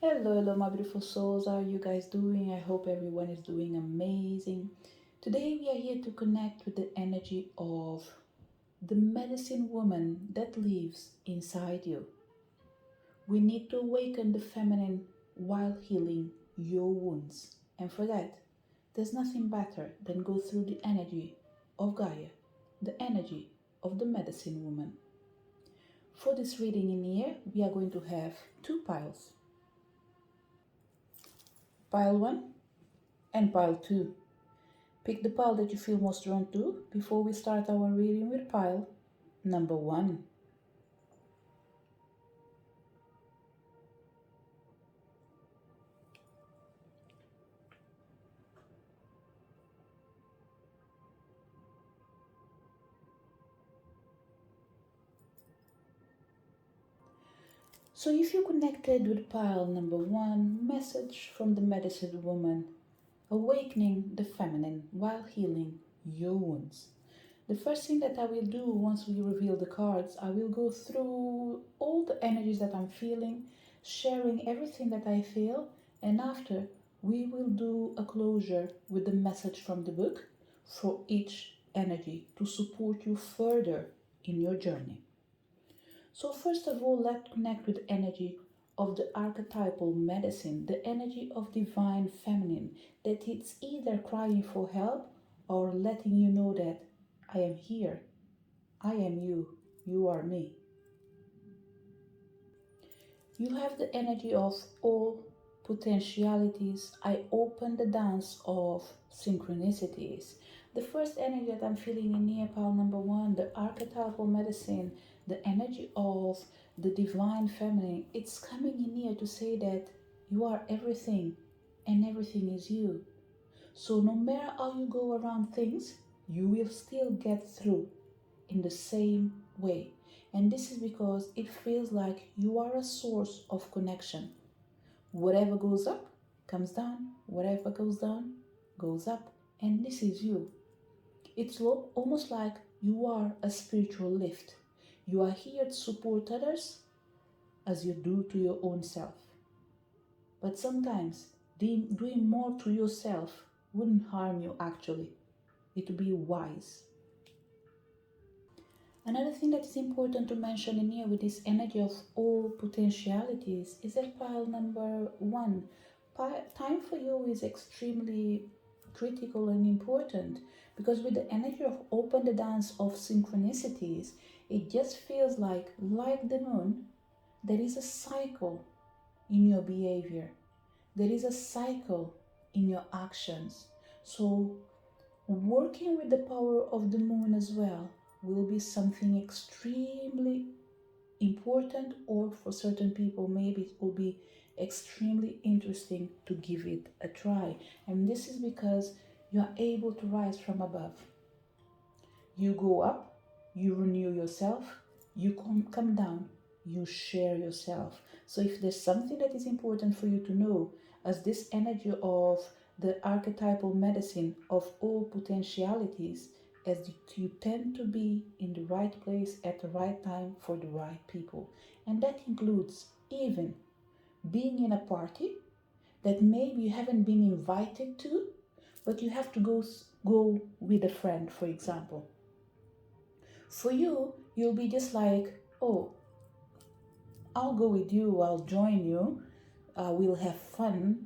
Hello, my beautiful souls. How are you guys doing? I hope everyone is doing amazing. Today, we are here to connect with the energy of the medicine woman that lives inside you. We need to awaken the feminine while healing your wounds. And for that, there's nothing better than go through the energy of Gaia, the energy of the medicine woman. For this reading in here, we are going to have two piles. Pile 1 and pile 2. Pick the pile that you feel most drawn to before we start our reading with pile number 1. So if you connected with pile number 1, message from the medicine woman, awakening the feminine while healing your wounds. The first thing that I will do once we reveal the cards, I will go through all the energies that I'm feeling, sharing everything that I feel, and after we will do a closure with the message from the book for each energy to support you further in your journey. So first of all, let's connect with the energy of the archetypal medicine, the energy of divine feminine, that it's either crying for help or letting you know that I am here, I am you, you are me. You have the energy of all potentialities. I open the dance of synchronicities. The first energy that I'm feeling in here, pile number 1, the archetypal medicine, the energy of the divine feminine, it's coming in here to say that you are everything and everything is you. So no matter how you go around things, you will still get through in the same way. And this is because it feels like you are a source of connection. Whatever goes up comes down, whatever goes down goes up, and this is you. It's almost like you are a spiritual lift. You are here to support others as you do to your own self. But sometimes doing more to yourself wouldn't harm you actually. It would be wise. Another thing that is important to mention in here with this energy of all potentialities is that pile number 1. Time for you is extremely critical and important because with the energy of open the dance of synchronicities, it just feels like the moon, there is a cycle in your behavior. There is a cycle in your actions. So working with the power of the moon as well will be something extremely important, or for certain people maybe it will be extremely interesting to give it a try. And this is because you are able to rise from above. You go up, you renew yourself, you come down, you share yourself. So if there's something that is important for you to know, as this energy of the archetypal medicine of all potentialities, as you tend to be in the right place at the right time for the right people. And that includes even being in a party that maybe you haven't been invited to, but you have to go with a friend, for example. For you, you'll be just like, oh, I'll go with you, I'll join you, we'll have fun,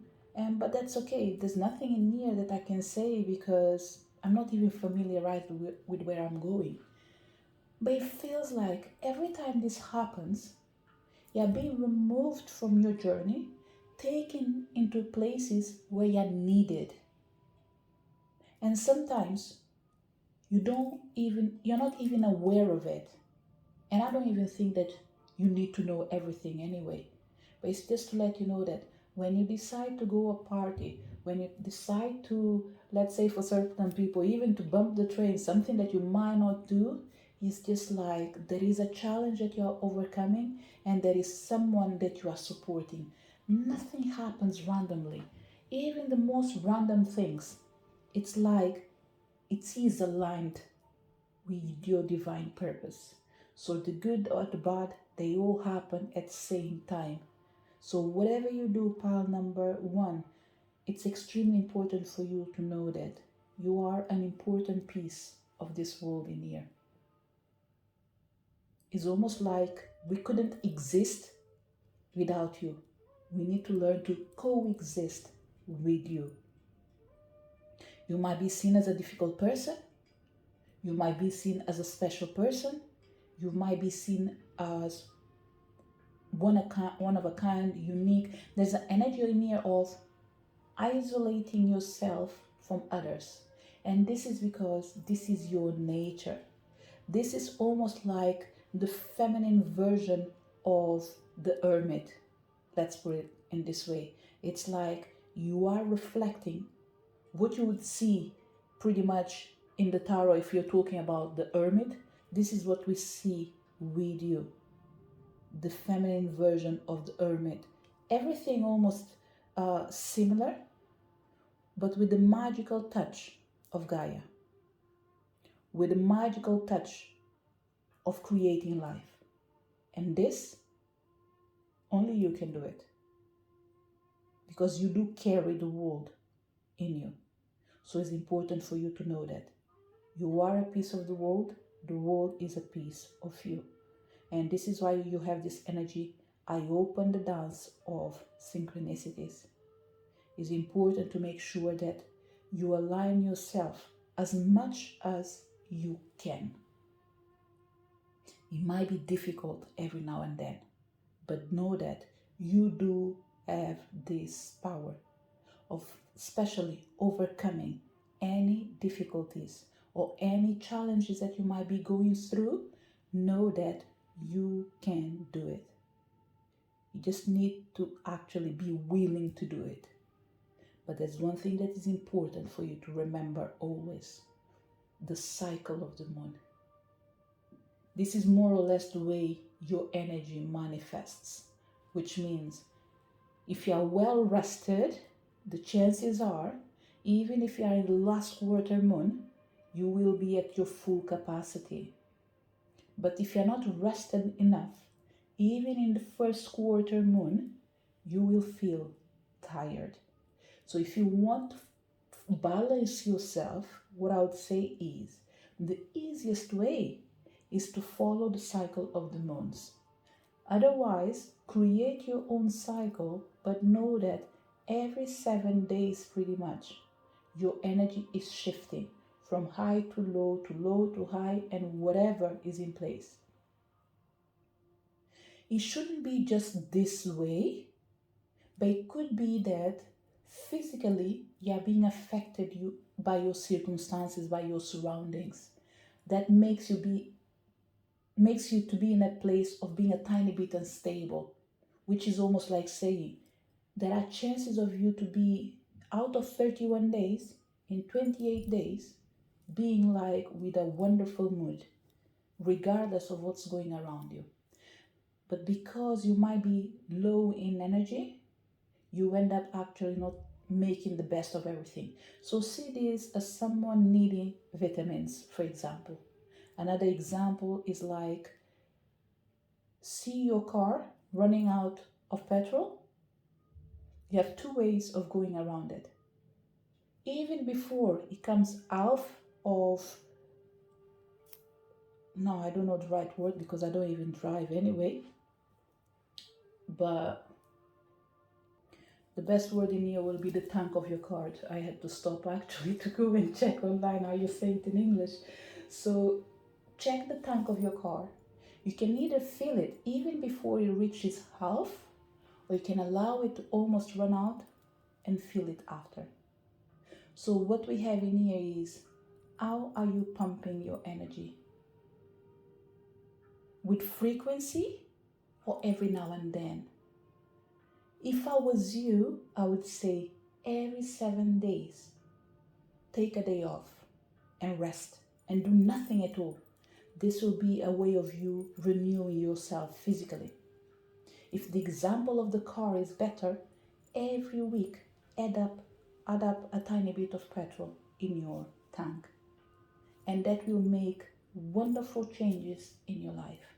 but that's okay. There's nothing in here that I can say because I'm not even familiarized with where I'm going. But it feels like every time this happens, you're being removed from your journey, taken into places where you're needed. And sometimes you're not even aware of it. And I don't even think that you need to know everything anyway. But it's just to let you know that when you decide to go a party, when you decide to, let's say for certain people, even to bump the train, something that you might not do, is just like there is a challenge that you are overcoming and there is someone that you are supporting. Nothing happens randomly. Even the most random things, it's like it is aligned with your divine purpose. So the good or the bad, they all happen at the same time. So whatever you do, pile number 1, it's extremely important for you to know that you are an important piece of this world in here. It's almost like we couldn't exist without you. We need to learn to coexist with you. You might be seen as a difficult person. You might be seen as a special person. You might be seen as one of a kind, unique. There's an energy in here of isolating yourself from others. And this is because this is your nature. This is almost like the feminine version of the hermit. Let's put it in this way. It's like you are reflecting what you would see pretty much in the tarot if you're talking about the hermit. This is what we see with you. The feminine version of the hermit. Everything almost similar, but with the magical touch of Gaia, with the magical touch of creating life. And this, only you can do it. Because you do carry the world in you. So it's important for you to know that you are a piece of the world is a piece of you. And this is why you have this energy. I open the dance of synchronicities. It's important to make sure that you align yourself as much as you can. It might be difficult every now and then, but know that you do have this power of especially overcoming any difficulties or any challenges that you might be going through. Know that you can do it. You just need to actually be willing to do it. But there's one thing that is important for you to remember always: the cycle of the moon. This is more or less the way your energy manifests, which means if you are well rested, the chances are, even if you are in the last quarter moon, you will be at your full capacity. But if you're not rested enough, even in the first quarter moon, you will feel tired. So if you want to balance yourself, what I would say is, the easiest way is to follow the cycle of the moons. Otherwise, create your own cycle, but know that every 7 days pretty much, your energy is shifting from high to low to high, and whatever is in place. It shouldn't be just this way, but it could be that physically you are being affected by your circumstances, by your surroundings. That makes you to be in a place of being a tiny bit unstable, which is almost like saying there are chances of you to be out of 31 days, in 28 days, being like with a wonderful mood, regardless of what's going around you. But because you might be low in energy, you end up actually not making the best of everything. So see this as someone needing vitamins, for example. Another example is like, see your car running out of petrol. You have 2 ways of going around it. Even before it comes out of, no, I don't know the right word because I don't even drive anyway, but the best word in here will be the tank of your car. I had to stop actually to go and check online how you say it in English. So check the tank of your car. You can either fill it even before it reaches half, or you can allow it to almost run out and fill it after. So what we have in here is, how are you pumping your energy? With frequency or every now and then? If I was you, I would say every 7 days, take a day off and rest and do nothing at all. This will be a way of you renewing yourself physically. If the example of the car is better, every week add up a tiny bit of petrol in your tank. And that will make wonderful changes in your life.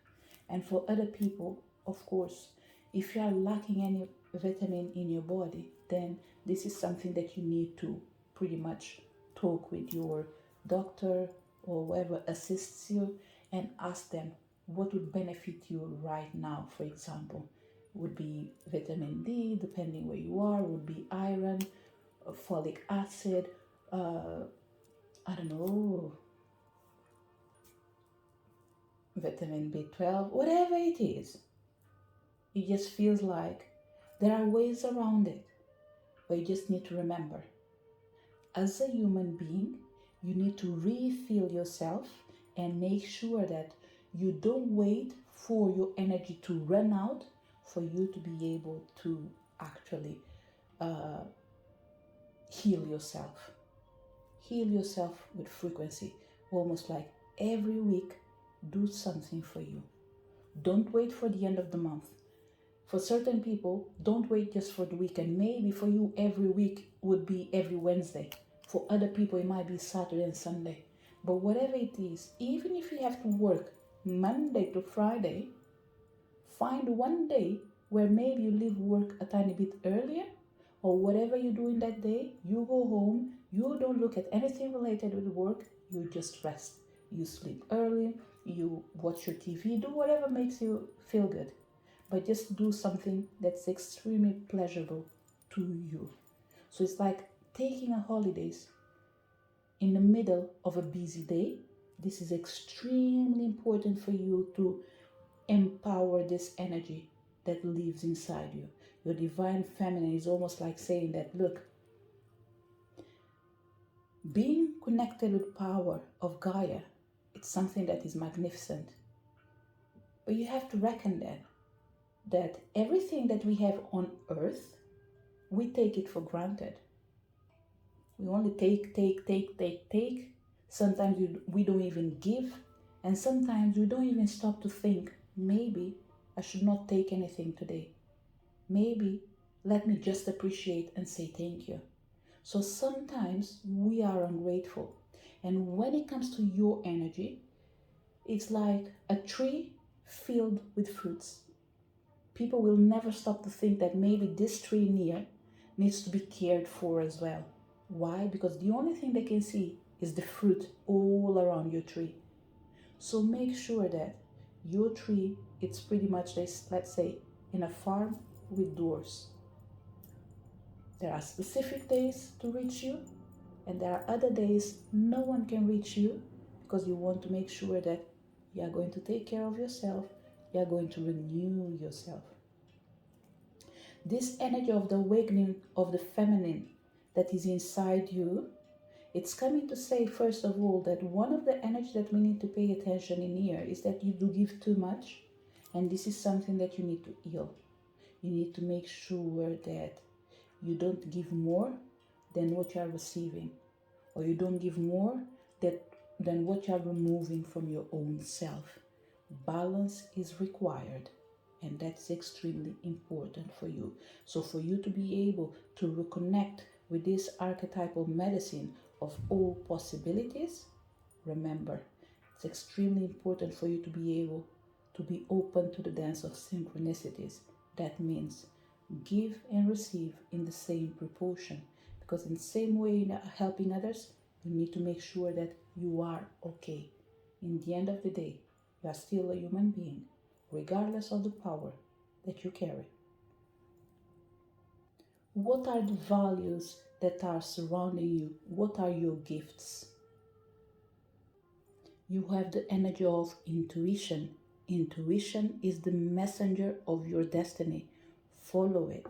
And for other people, of course, if you are lacking any vitamin in your body, then this is something that you need to pretty much talk with your doctor or whoever assists you and ask them what would benefit you right now. For example, would be vitamin D, depending where you are, would be iron, folic acid, I don't know, vitamin B12, whatever it is. It just feels like there are ways around it, but you just need to remember, as a human being, you need to refill yourself and make sure that you don't wait for your energy to run out for you to be able to actually uh, heal yourself. Heal yourself with frequency, almost like every week, do something for you. Don't wait for the end of the month. For certain people, don't wait just for the weekend. Maybe for you, every week would be every Wednesday. For other people, it might be Saturday and Sunday. But whatever it is, even if you have to work Monday to Friday, find one day where maybe you leave work a tiny bit earlier, or whatever you do in that day, you go home, you don't look at anything related with work, you just rest. You sleep early, you watch your TV, do whatever makes you feel good. But just do something that's extremely pleasurable to you. So it's like taking a holidays in the middle of a busy day. This is extremely important for you to empower this energy that lives inside you. Your divine feminine is almost like saying that, look, being connected with power of Gaia, it's something that is magnificent. But you have to reckon that everything that we have on earth, we take it for granted. We only take. Sometimes we don't even give. And sometimes we don't even stop to think, maybe I should not take anything today. Maybe let me just appreciate and say thank you. So sometimes we are ungrateful. And when it comes to your energy, it's like a tree filled with fruits. People will never stop to think that maybe this tree near needs to be cared for as well. Why? Because the only thing they can see is the fruit all around your tree. So make sure that your tree, it's pretty much this, let's say, in a farm with doors. There are specific days to reach you, and there are other days no one can reach you because you want to make sure that you are going to take care of yourself, you are going to renew yourself. This energy of the awakening of the feminine that is inside you, it's coming to say, first of all, that one of the energy that we need to pay attention in here is that you do give too much, and this is something that you need to heal. You need to make sure that you don't give more than what you are receiving, or you don't give more than what you are removing from your own self. Balance is required, and that's extremely important for you. So for you to be able to reconnect with this archetypal medicine of all possibilities, remember, it's extremely important for you to be able to be open to the dance of synchronicities. That means give and receive in the same proportion, because in the same way in helping others, you need to make sure that you are okay. In the end of the day, you are still a human being, regardless of the power that you carry. What are the values that are surrounding you? What are your gifts? You have the energy of intuition. Intuition is the messenger of your destiny. Follow it.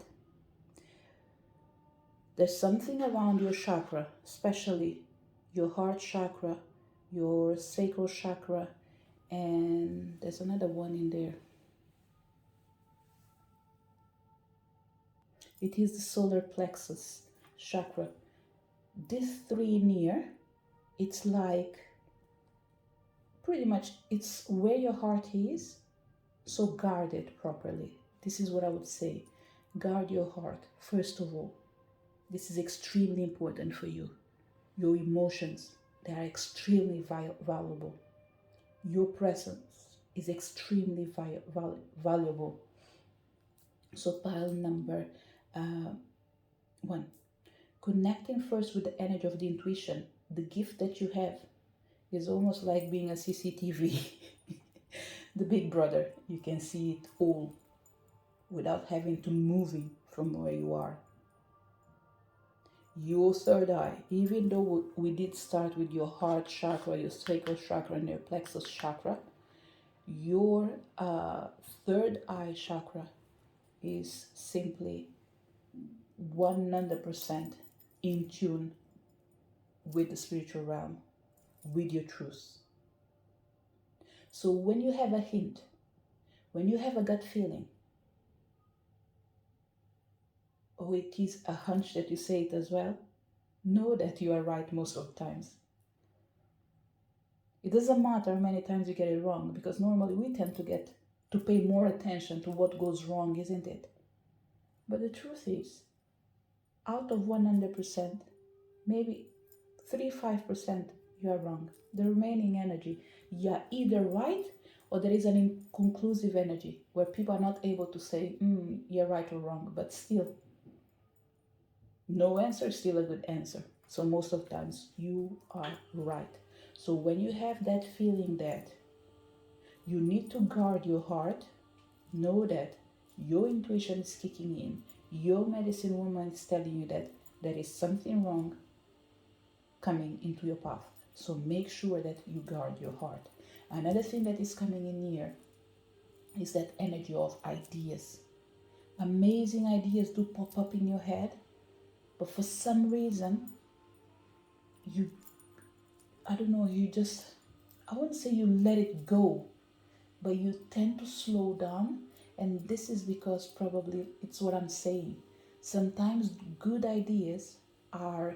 There's something around your chakra, especially your heart chakra, your sacral chakra, and there's another one in there. It is the solar plexus chakra. This three near, it's like pretty much it's where your heart is, so guard it properly. This is what I would say. Guard your heart, first of all. This is extremely important for you. Your emotions, they are extremely valuable. Your presence is extremely valuable. So pile number uh, 1, connecting first with the energy of the intuition. The gift that you have is almost like being a CCTV, the big brother. You can see it all without having to moving from where you are. Your third eye, even though we did start with your heart chakra, your sacral chakra, and your plexus chakra, your third eye chakra is simply 100% in tune with the spiritual realm, with your truth. So when you have a hint, when you have a gut feeling, or it is a hunch that you say it as well, know that you are right most of the times. It doesn't matter how many times you get it wrong, because normally we tend to pay more attention to what goes wrong, isn't it? But the truth is, out of 100%, maybe 3-5% you are wrong. The remaining energy, you are either right or there is an inconclusive energy where people are not able to say, you're right or wrong, but still, no answer is still a good answer. So most of the times you are right. So when you have that feeling that you need to guard your heart, know that your intuition is kicking in. Your medicine woman is telling you that there is something wrong coming into your path. So make sure that you guard your heart. Another thing that is coming in here is that energy of ideas. Amazing ideas do pop up in your head, but for some reason, you, I don't know, you just, I wouldn't say you let it go, but you tend to slow down. And this is because probably it's what I'm saying. Sometimes good ideas are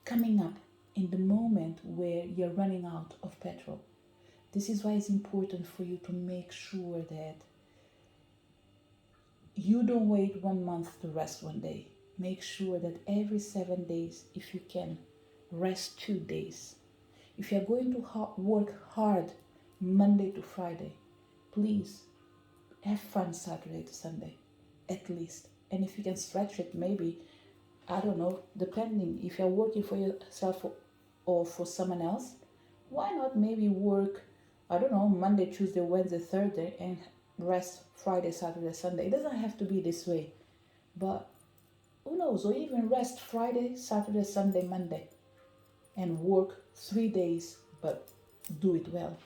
coming up in the moment where you're running out of petrol. This is why it's important for you to make sure that you don't wait 1 month to rest one day. Make sure that every 7 days, if you can, rest 2 days. If you're going to work hard Monday to Friday, please have fun Saturday to Sunday, at least. And if you can stretch it, maybe, I don't know, depending if you're working for yourself or for someone else, why not maybe work, I don't know, Monday, Tuesday, Wednesday, Thursday, and rest Friday, Saturday, Sunday. It doesn't have to be this way, but who knows, or even rest Friday, Saturday, Sunday, Monday, and work 3 days, but do it well.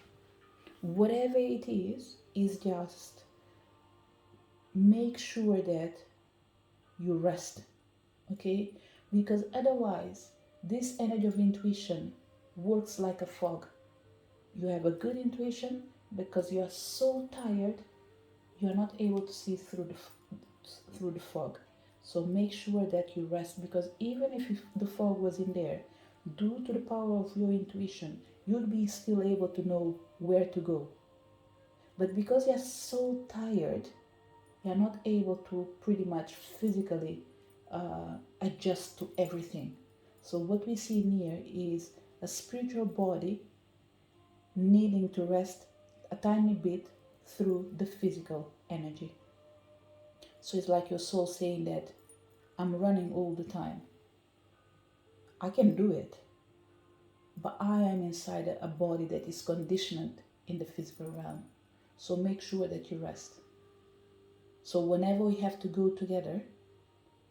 Whatever it is just make sure that you rest, okay? Because otherwise, this energy of intuition works like a fog. You have a good intuition because you are so tired, you are not able to see through the fog. So make sure that you rest, because even if the fog was in there, due to the power of your intuition, you'll be still able to know where to go. But because you're so tired, you're not able to pretty much physically adjust to everything. So what we see in here is a spiritual body needing to rest a tiny bit through the physical energy. So it's like your soul saying that I'm running all the time. I can do it, but I am inside a body that is conditioned in the physical realm. So make sure that you rest. So whenever we have to go together,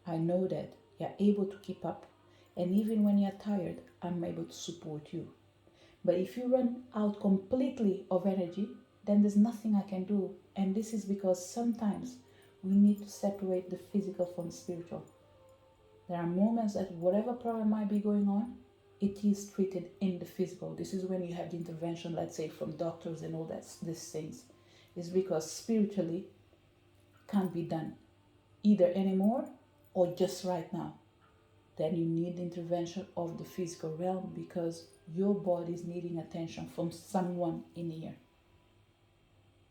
I know that you're able to keep up. And even when you're tired, I'm able to support you. But if you run out completely of energy, then there's nothing I can do. And this is because sometimes we need to separate the physical from the spiritual. There are moments that whatever problem might be going on, it is treated in the physical. This is when you have the intervention, let's say, from doctors and all that, these things. It's because spiritually can't be done either anymore or just right now. Then you need the intervention of the physical realm because your body is needing attention from someone in here.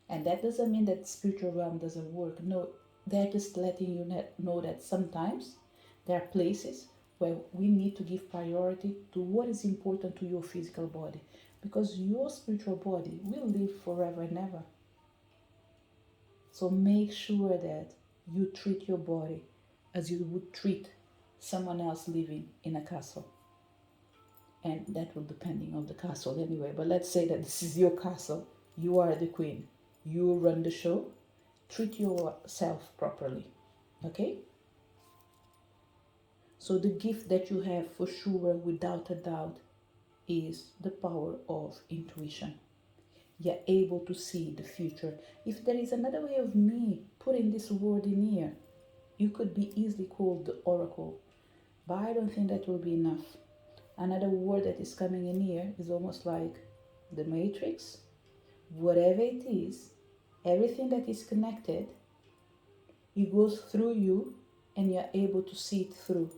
And that doesn't mean that the spiritual realm doesn't work. No, they're just letting you know that sometimes there are places where we need to give priority to what is important to your physical body, because your spiritual body will live forever and ever. So make sure that you treat your body as you would treat someone else living in a castle. And that will depending on the castle anyway. But let's say that this is your castle. You are the queen. You run the show. Treat yourself properly. Okay? So the gift that you have for sure, without a doubt, is the power of intuition. You're able to see the future. If there is another way of me putting this word in here, you could be easily called the oracle. But I don't think that will be enough. Another word that is coming in here is almost like the matrix. Whatever it is, everything that is connected, it goes through you and you're able to see it through.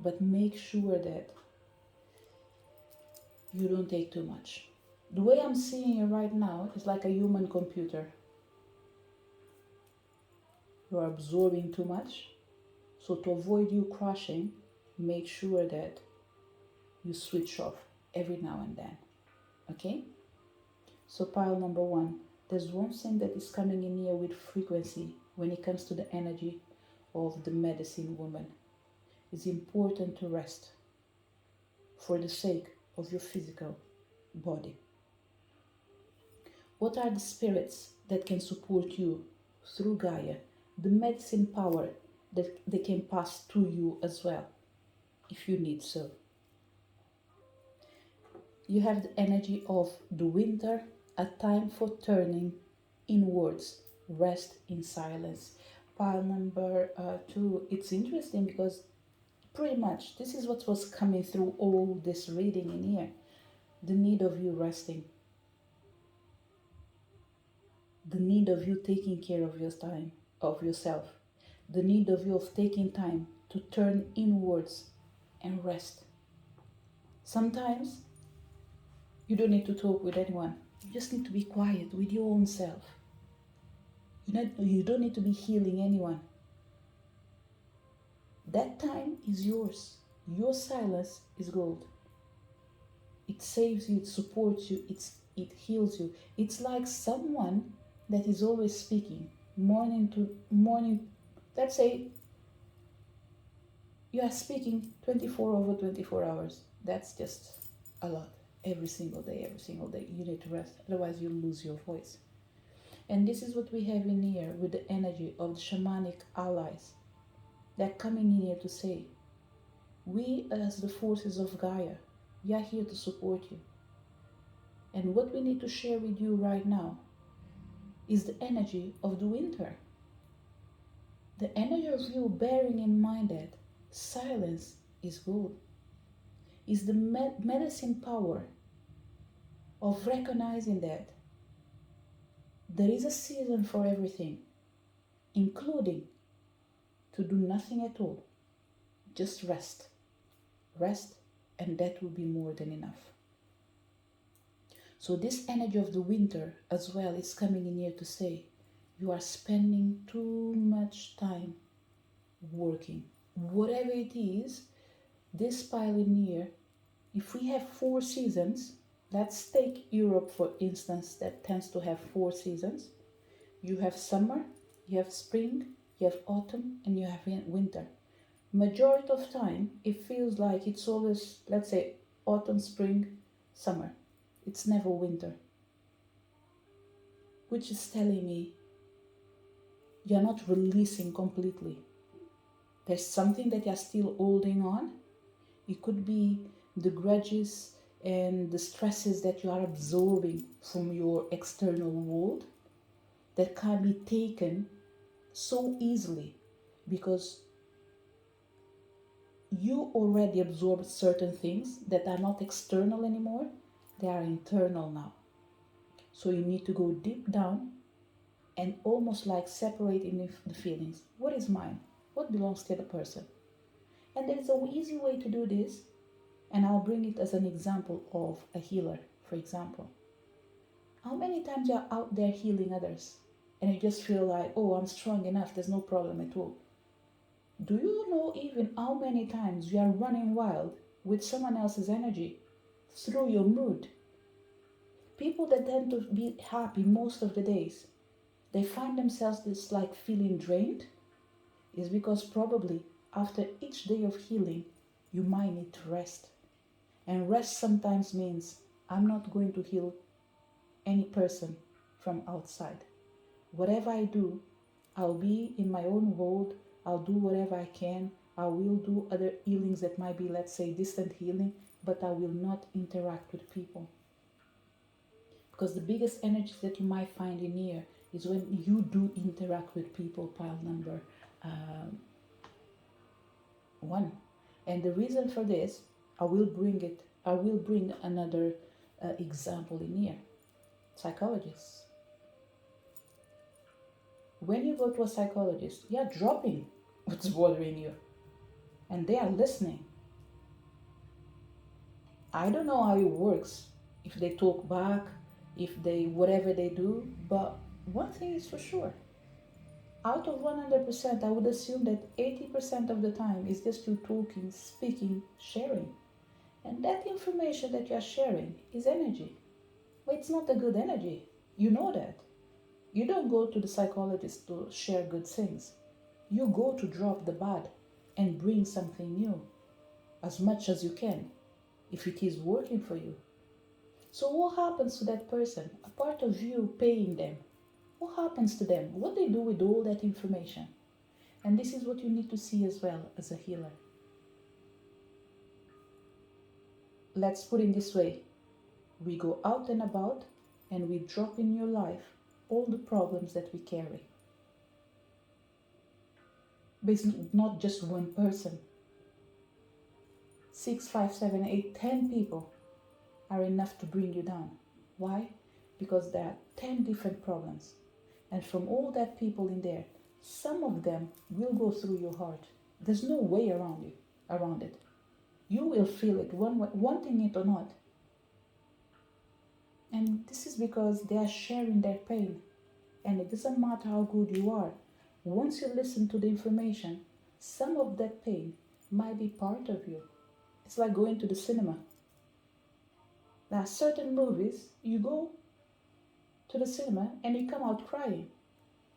But make sure that you don't take too much. The way I'm seeing it right now is like a human computer. You're absorbing too much. So to avoid you crashing, make sure that you switch off every now and then. Okay? So pile number 1, there's one thing that is coming in here with frequency when it comes to the energy of the medicine woman. It's important to rest for the sake of your physical body. What are the spirits that can support you through Gaia? The medicine power that they can pass to you as well, if you need so. You have the energy of the winter, a time for turning inwards, rest in silence. Pile number 2, it's interesting because pretty much this is what was coming through all this reading in here. The need of you resting. The need of you taking care of your time, of yourself. The need of you of taking time to turn inwards and rest. Sometimes you don't need to talk with anyone. You just need to be quiet with your own self. You don't need to be healing anyone. That time is yours. Your silence is gold. It saves you, it supports you, it heals you. It's like someone that is always speaking, morning to morning. Let's say you are speaking 24/24 hours. That's just a lot. Every single day, you need to rest. Otherwise, you'll lose your voice. And this is what we have in here with the energy of the shamanic allies. They're coming in here to say, we as the forces of Gaia, we are here to support you. And what we need to share with you right now is the energy of the winter. The energy of you bearing in mind that silence is gold. Is the medicine power of recognizing that there is a season for everything, including to do nothing at all. Just rest. Rest, and that will be more than enough. So this energy of the winter as well is coming in here to say, you are spending too much time working. Whatever it is, this pile in here, if we have 4 seasons, let's take Europe for instance, that tends to have 4 seasons. You have summer, you have spring, you have autumn, and you have winter. Majority of time, it feels like it's always, let's say, autumn, spring, summer. It's never winter. Which is telling me you're not releasing completely. There's something that you're still holding on. It could be the grudges and the stresses that you are absorbing from your external world that can't be taken so easily because you already absorbed certain things that are not external anymore, they are internal now. So you need to go deep down and almost like separating the feelings. What is mine? What belongs to the person? And there is an easy way to do this, and I'll bring it as an example of a healer, for example. How many times you're out there healing others and you just feel like, oh, I'm strong enough, there's no problem at all. Do you know even how many times you are running wild with someone else's energy through your mood? People that tend to be happy most of the days, they find themselves just like feeling drained, is because probably after each day of healing, you might need to rest. And rest sometimes means I'm not going to heal any person from outside. Whatever I do, I'll be in my own world. I'll do whatever I can. I will do other healings that might be, let's say, distant healing, but I will not interact with people. Because the biggest energies that you might find in here is when you do interact with people, pile number 1. And the reason for this, I will bring another example in here. Psychologists. When you go to a psychologist, you're dropping what's bothering you, and they are listening. I don't know how it works, if they talk back, if they whatever they do, but one thing is for sure. Out of 100%, I would assume that 80% of the time is just you talking, speaking, sharing. And that information that you're sharing is energy. But it's not a good energy. You know that. You don't go to the psychologist to share good things. You go to drop the bad and bring something new as much as you can, if it is working for you. So what happens to that person? A part of you paying them. What happens to them? What they do with all that information? And this is what you need to see as well as a healer. Let's put it this way. We go out and about and we drop in your life all the problems that we carry. But it's not just one person. 6, 5, 7, 8, 10 people are enough to bring you down. Why? Because there are 10 different problems. And from all that people in there, some of them will go through your heart. There's no way around it. You will feel it, wanting it or not. And this is because they are sharing their pain. And it doesn't matter how good you are. Once you listen to the information, some of that pain might be part of you. It's like going to the cinema. There are certain movies, you go to the cinema and you come out crying.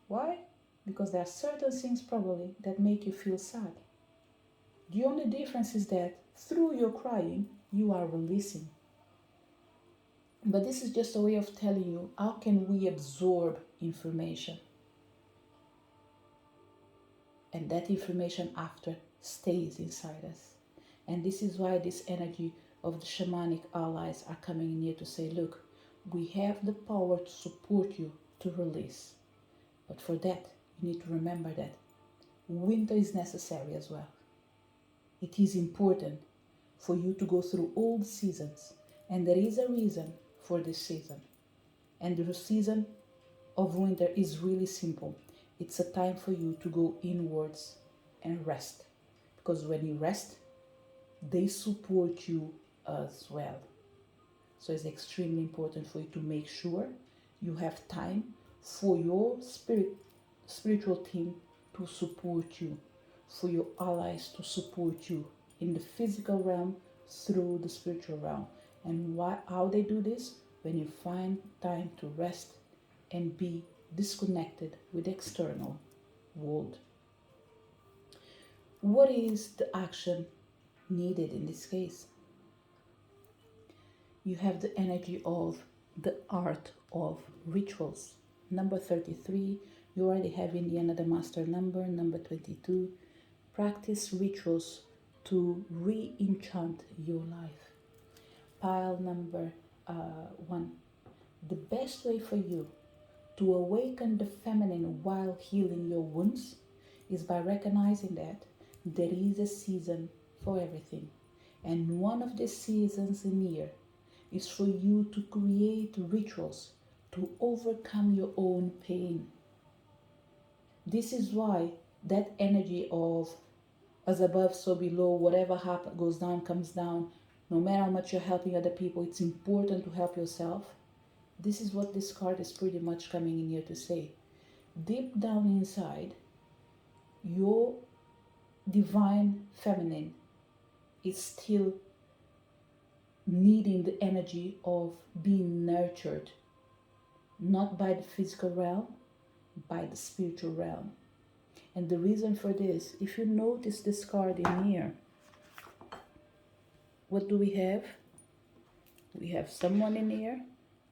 Why? Because there are certain things probably that make you feel sad. The only difference is that through your crying, you are releasing. But this is just a way of telling you how can we absorb information. And that information after stays inside us. And this is why this energy of the shamanic allies are coming in here to say, look, we have the power to support you to release. But for that, you need to remember that winter is necessary as well. It is important for you to go through all the seasons. And there is a reason for this season. And the season of winter is really simple. It's a time for you to go inwards and rest. Because when you rest, they support you as well. So it's extremely important for you to make sure you have time for your spiritual team to support you, for your allies to support you in the physical realm through the spiritual realm. And how they do this? When you find time to rest and be disconnected with the external world. What is the action needed in this case? You have the energy of the art of rituals. Number 33, you already have in the another master number 22. Practice rituals to re-enchant your life. Pile number 1. The best way for you to awaken the feminine while healing your wounds is by recognizing that there is a season for everything. And one of the seasons in here is for you to create rituals to overcome your own pain. This is why that energy of as above, so below, whatever happens, goes down, comes down, no matter how much you're helping other people, it's important to help yourself. This is what this card is pretty much coming in here to say. Deep down inside, your divine feminine is still needing the energy of being nurtured, not by the physical realm, by the spiritual realm. And the reason for this, if you notice this card in here, what do we have? We have someone in here,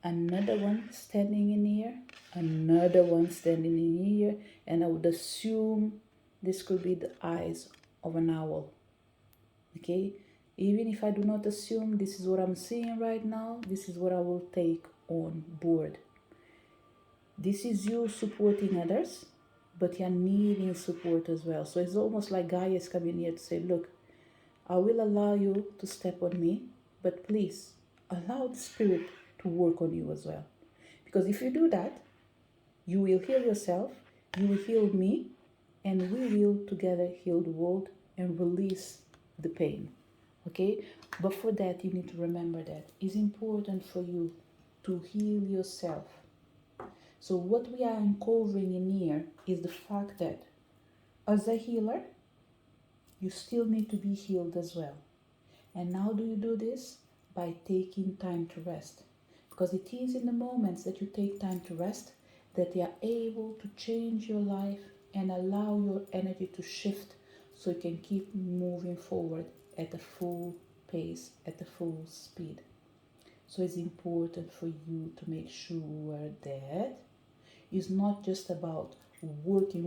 another one standing in here, another one standing in here, and I would assume this could be the eyes of an owl. Okay? Even if I do not assume, this is what I'm seeing right now, this is what I will take on board. This is you supporting others, but you're needing support as well. So it's almost like Gaia is coming here to say, look, I will allow you to step on me, but please allow the Spirit to work on you as well. Because if you do that, you will heal yourself, you will heal me, and we will together heal the world and release the pain. Okay? But for that, you need to remember that it's important for you to heal yourself. So what we are uncovering in here is the fact that as a healer, you still need to be healed as well. And how do you do this? By taking time to rest. Because it is in the moments that you take time to rest that you are able to change your life and allow your energy to shift so you can keep moving forward at a full pace, at a full speed. So it's important for you to make sure that it's not just about working,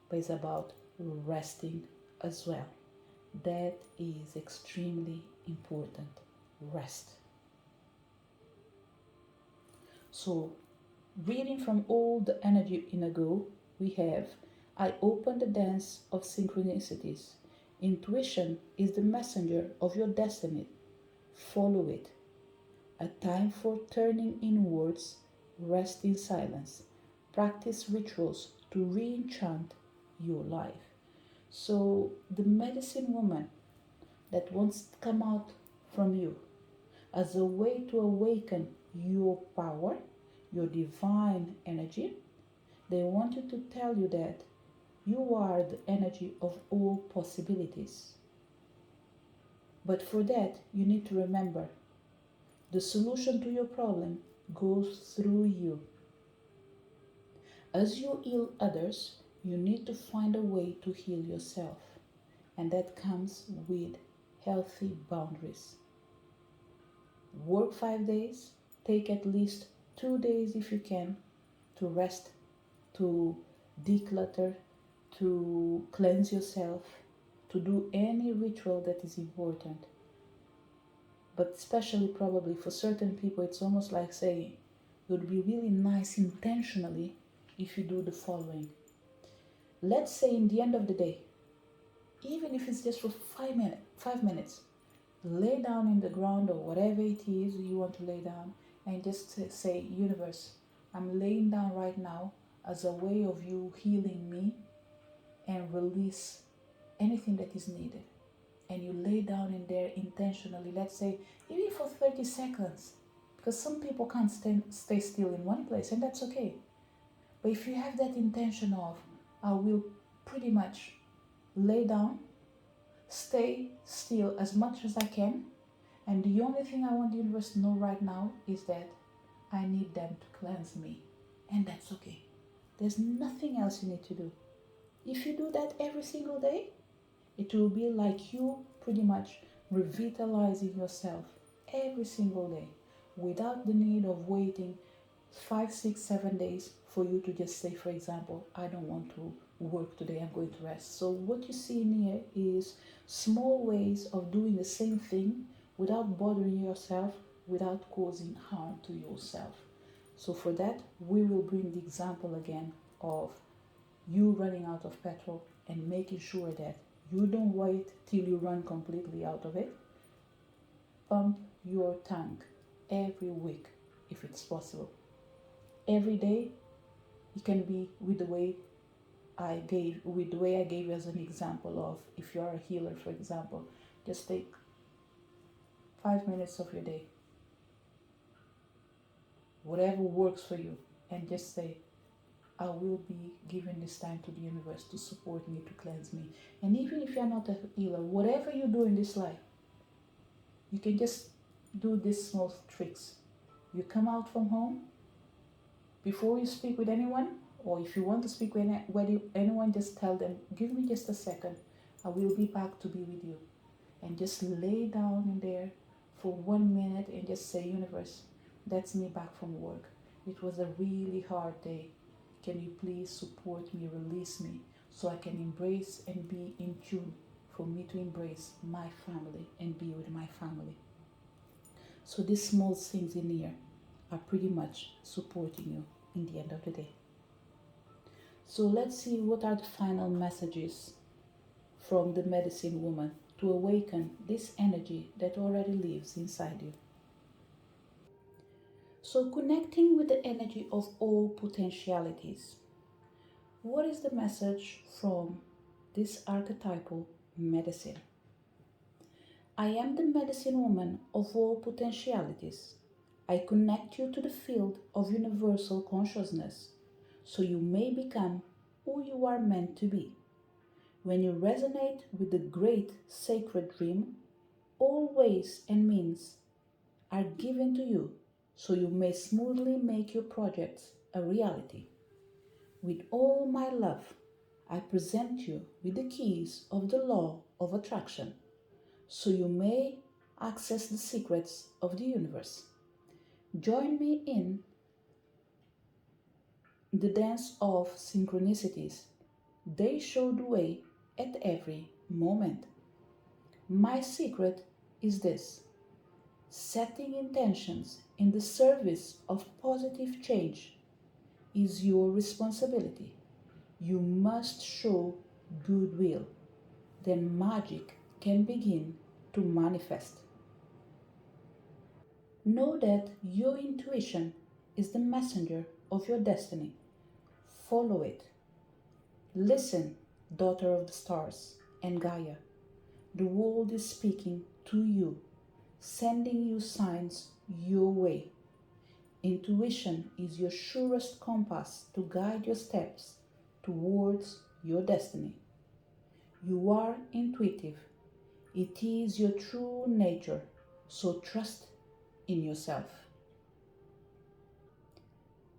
but it's about resting as well. That is extremely important. Rest. So, reading from all the energy in a go, we have I open the dance of synchronicities. Intuition is the messenger of your destiny. Follow it. A time for turning inwards, rest in silence. Practice rituals to re-enchant your life. So the medicine woman that wants to come out from you as a way to awaken your power, your divine energy, they want you to tell you that you are the energy of all possibilities. But for that, you need to remember the solution to your problem goes through you. As you heal others, you need to find a way to heal yourself. And that comes with healthy boundaries. Work 5 days, take at least 2 days if you can to rest, to declutter, to cleanse yourself, to do any ritual that is important. But especially probably for certain people, it's almost like saying, it would be really nice intentionally if you do the following. Let's say in the end of the day, even if it's just for 5 minutes, lay down in the ground or whatever it is you want to lay down and just say, universe, I'm laying down right now as a way of you healing me, and release anything that is needed. And you lay down in there intentionally, let's say even for 30 seconds, because some people can't stay still in one place, and that's okay. But if you have that intention of, I will pretty much lay down, stay still as much as I can, and the only thing I want the universe to know right now is that I need them to cleanse me, and that's okay. There's nothing else you need to do. If you do that every single day, it will be like you pretty much revitalizing yourself every single day without the need of waiting 5, 6, 7 days for you to just say, for example, I don't want to work today, I'm going to rest. So what you see in here is small ways of doing the same thing without bothering yourself, without causing harm to yourself. So for that, we will bring the example again of you running out of petrol and making sure that you don't wait till you run completely out of it. Pump your tank every week if it's possible. Every day, it can be with the way I gave you as an example of, if you are a healer, for example, just take 5 minutes of your day, whatever works for you, and just say, I will be giving this time to the universe to support me, to cleanse me. And even if you're not a healer, whatever you do in this life, you can just do these small tricks. You come out from home, Before you speak with anyone, or if you want to speak with anyone, just tell them, give me just a second. I will be back to be with you. And just lay down in there for 1 minute and just say, universe, that's me back from work. It was a really hard day. Can you please support me, release me, so I can embrace and be in tune, for me to embrace my family and be with my family. So these small things in here are pretty much supporting you in the end of the day. So let's see what are the final messages from the medicine woman to awaken this energy that already lives inside you. So connecting with the energy of all potentialities. What is the message from this archetypal medicine? I am the medicine woman of all potentialities. I connect you to the field of universal consciousness so you may become who you are meant to be. When you resonate with the great sacred dream, all ways and means are given to you so you may smoothly make your projects a reality. With all my love, I present you with the keys of the law of attraction so you may access the secrets of the universe. Join me in the dance of synchronicities. They show the way at every moment. My secret is this: setting intentions in the service of positive change is your responsibility. You must show goodwill. Then magic can begin to manifest. Know that your intuition is the messenger of your destiny. Follow it. Listen, daughter of the stars and Gaia. The world is speaking to you, sending you signs your way. Intuition is your surest compass to guide your steps towards your destiny. You are intuitive. It is your true nature, so trust in yourself.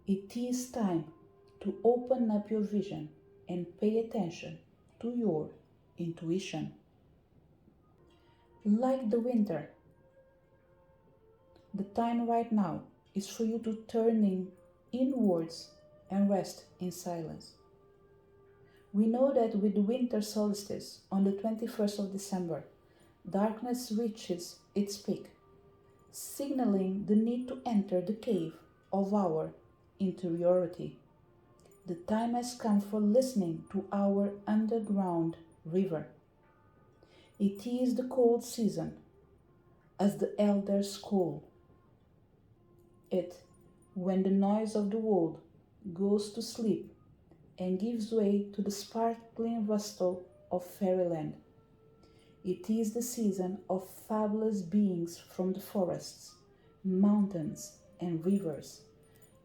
It is time to open up your vision and pay attention to your intuition. Like the winter, the time right now is for you to turn inwards and rest in silence. We know that with the winter solstice on the 21st of December, darkness reaches its peak, signaling the need to enter the cave of our interiority. The time has come for listening to our underground river. It is the cold season, as the elders call it, when the noise of the world goes to sleep and gives way to the sparkling rustle of fairyland. It is the season of fabulous beings from the forests, mountains, and rivers,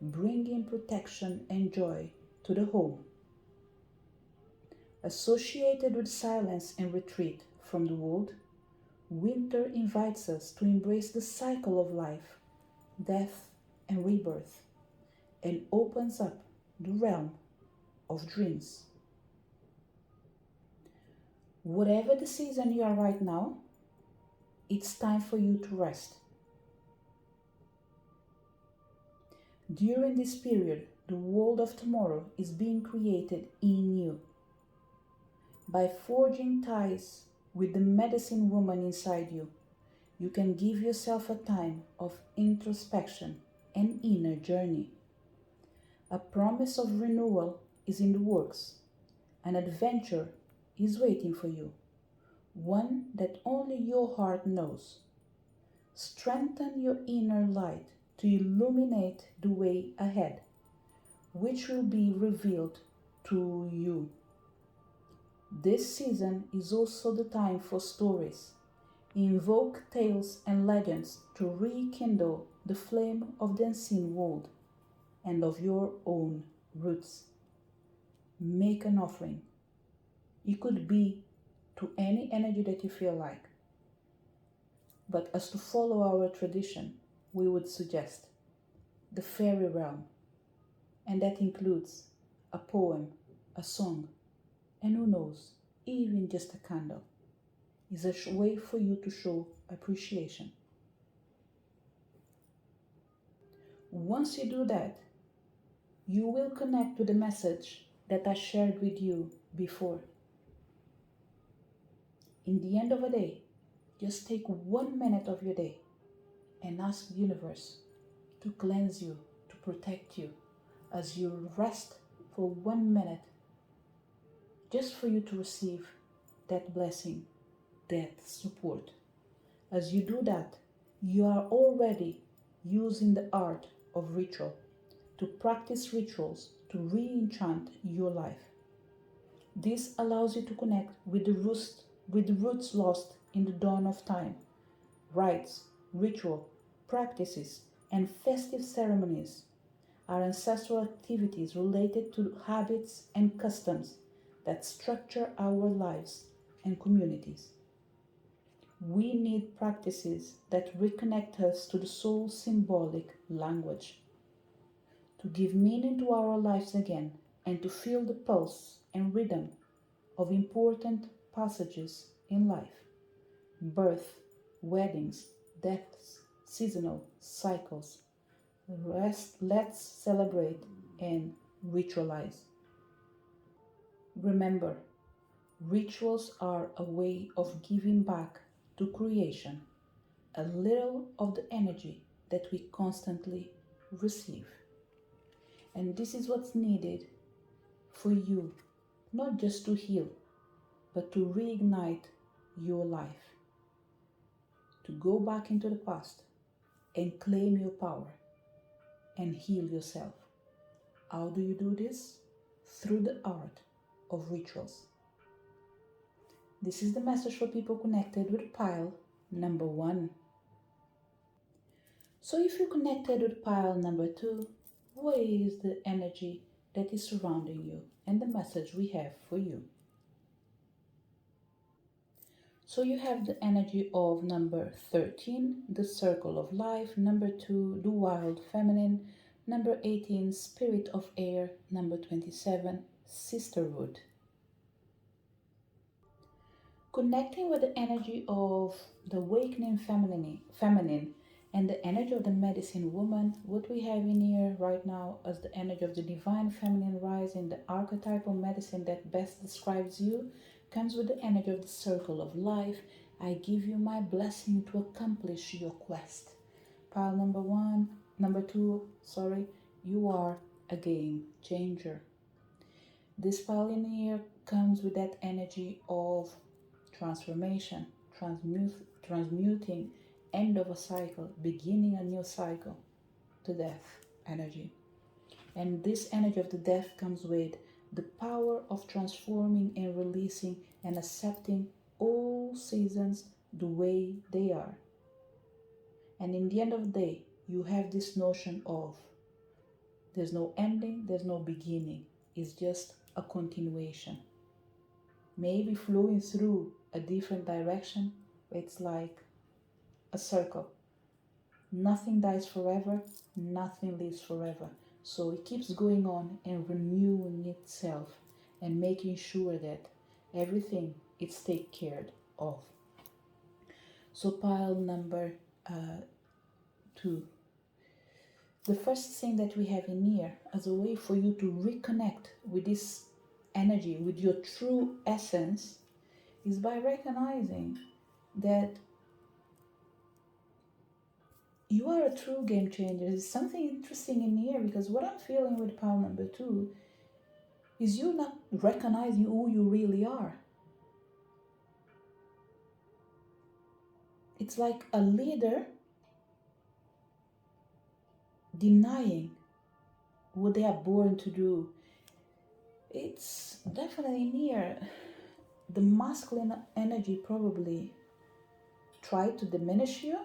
bringing protection and joy to the home. Associated with silence and retreat from the world, winter invites us to embrace the cycle of life, death, and rebirth, and opens up the realm of dreams. Whatever the season you are right now, it's time for you to rest. During this period, the world of tomorrow is being created in you. By forging ties with the medicine woman inside you, you can give yourself a time of introspection and inner journey. A promise of renewal is in the works. An adventure is waiting for you, one that only your heart knows. Strengthen your inner light to illuminate the way ahead, which will be revealed to you. This season is also the time for stories. Invoke tales and legends to rekindle the flame of the unseen world and of your own roots. Make an offering. It could be to any energy that you feel like. But as to follow our tradition, we would suggest the fairy realm, And that includes a poem, a song, and who knows, even just a candle is a way for you to show appreciation. Once you do that, you will connect to the message that I shared with you before. In the end of a day, just take 1 minute of your day and ask the universe to cleanse you, to protect you as you rest for 1 minute, just for you to receive that blessing, that support. As you do that, you are already using the art of ritual to practice rituals to re-enchant your life. This allows you to connect with the roots lost in the dawn of time. Rites, ritual, practices, and festive ceremonies are ancestral activities related to habits and customs that structure our lives and communities. We need practices that reconnect us to the soul's symbolic language, to give meaning to our lives again, and to feel the pulse and rhythm of important passages in life: birth, weddings, deaths, seasonal cycles. Let's celebrate and ritualize. Remember, rituals are a way of giving back to creation a little of the energy that we constantly receive. And this is what's needed for you, not just to heal, but to reignite your life, to go back into the past and claim your power and heal yourself. How do you do this? Through the art of rituals. This is the message for people connected with pile number 1. So if you connected with pile number 2, what is the energy that is surrounding you and the message we have for you? So you have the energy of number 13, the circle of life, number 2, the wild feminine, number 18, spirit of air, number 27, sisterhood. Connecting with the energy of the awakening feminine and the energy of the medicine woman, what we have in here right now as the energy of the divine feminine rising, the archetypal medicine that best describes you, comes with the energy of the circle of life. I give you my blessing to accomplish your quest. Pile number two, you are a game changer. This pile in here comes with that energy of transformation, transmuting, end of a cycle, beginning a new cycle, to death energy. And this energy of the death comes with the power of transforming and releasing and accepting all seasons the way they are. And in the end of the day, you have this notion of there's no ending, there's no beginning. It's just a continuation. Maybe flowing through a different direction, it's like a circle. Nothing dies forever, nothing lives forever. So it keeps going on and renewing itself and making sure that everything is taken care of. So pile number 2. The first thing that we have in here as a way for you to reconnect with this energy, with your true essence, is by recognizing that you are a true game changer. There's something interesting in here because what I'm feeling with pile number 2 is you not recognizing who you really are. It's like a leader denying what they are born to do. It's definitely in here. The masculine energy probably tried to diminish you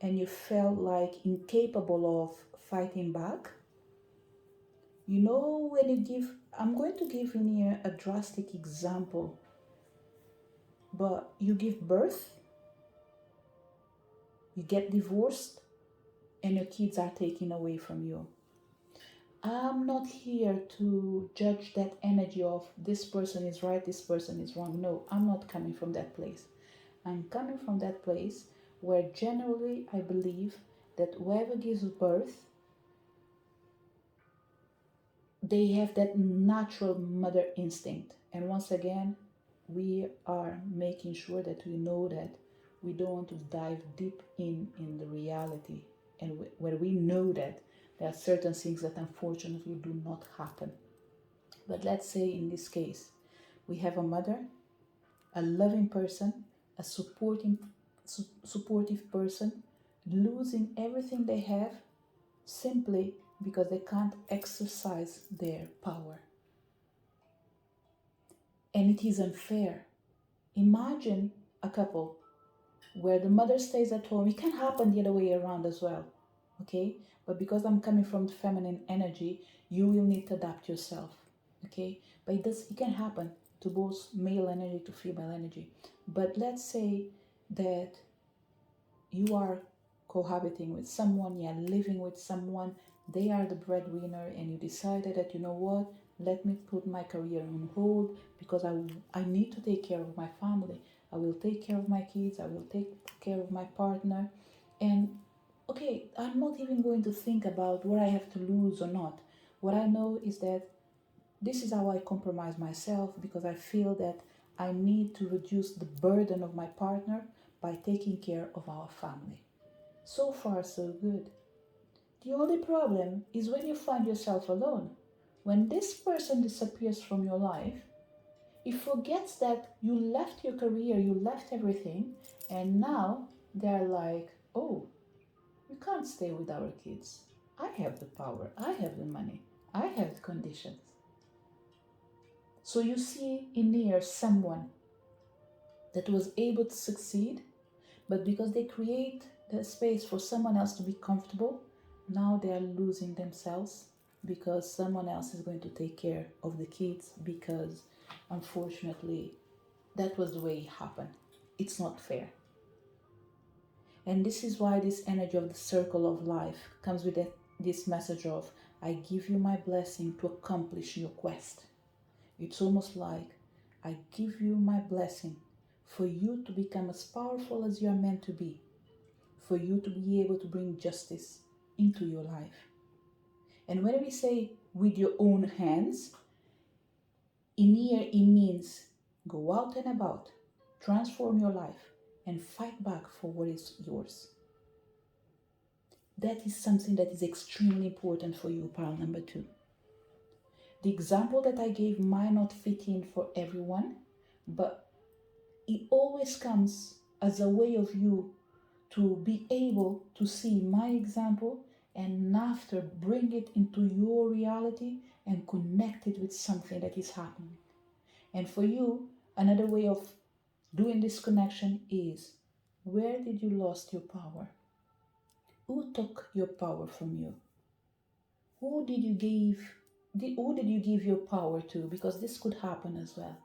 and you felt like incapable of fighting back. You know, when you give, I'm going to give in here a drastic example, but you give birth, you get divorced, and your kids are taken away from you. I'm not here to judge that energy of this person is right, this person is wrong. No, I'm not coming from that place. I'm coming from that place where generally I believe that whoever gives birth, they have that natural mother instinct. And once again, we are making sure that we know that we don't want to dive deep in the reality, and where we know that there are certain things that unfortunately do not happen. But let's say in this case, we have a mother, a loving person, a supportive person, losing everything they have simply because they can't exercise their power. And it is unfair. Imagine a couple where the mother stays at home. It can happen the other way around as well, okay? But because I'm coming from the feminine energy, you will need to adapt yourself, okay? But it can happen to both male energy to female energy. But let's say that you are cohabiting with someone, you're living with someone, they are the breadwinner, and you decided that, you know what, let me put my career on hold because I need to take care of my family. I will take care of my kids, I will take care of my partner. And okay, I'm not even going to think about what I have to lose or not. What I know is that this is how I compromise myself because I feel that I need to reduce the burden of my partner by taking care of our family. So far, so good. The only problem is when you find yourself alone. When this person disappears from your life, it forgets that you left your career, you left everything, and now they're like, oh, we can't stay with our kids. I have the power, I have the money, I have the conditions. So you see in here someone that was able to succeed, but because they create the space for someone else to be comfortable, now they are losing themselves because someone else is going to take care of the kids because unfortunately that was the way it happened. It's not fair. And this is why this energy of the circle of life comes with this message of I give you my blessing to accomplish your quest. It's almost like I give you my blessing for you to become as powerful as you are meant to be, for you to be able to bring justice into your life. And when we say with your own hands, in here it means go out and about, transform your life, and fight back for what is yours. That is something that is extremely important for you, pile number 2. The example that I gave might not fit in for everyone, but it always comes as a way of you to be able to see my example and after bring it into your reality and connect it with something that is happening. And for you, another way of doing this connection is where did you lost your power? Who took your power from you? Who did you give your power to? Because this could happen as well.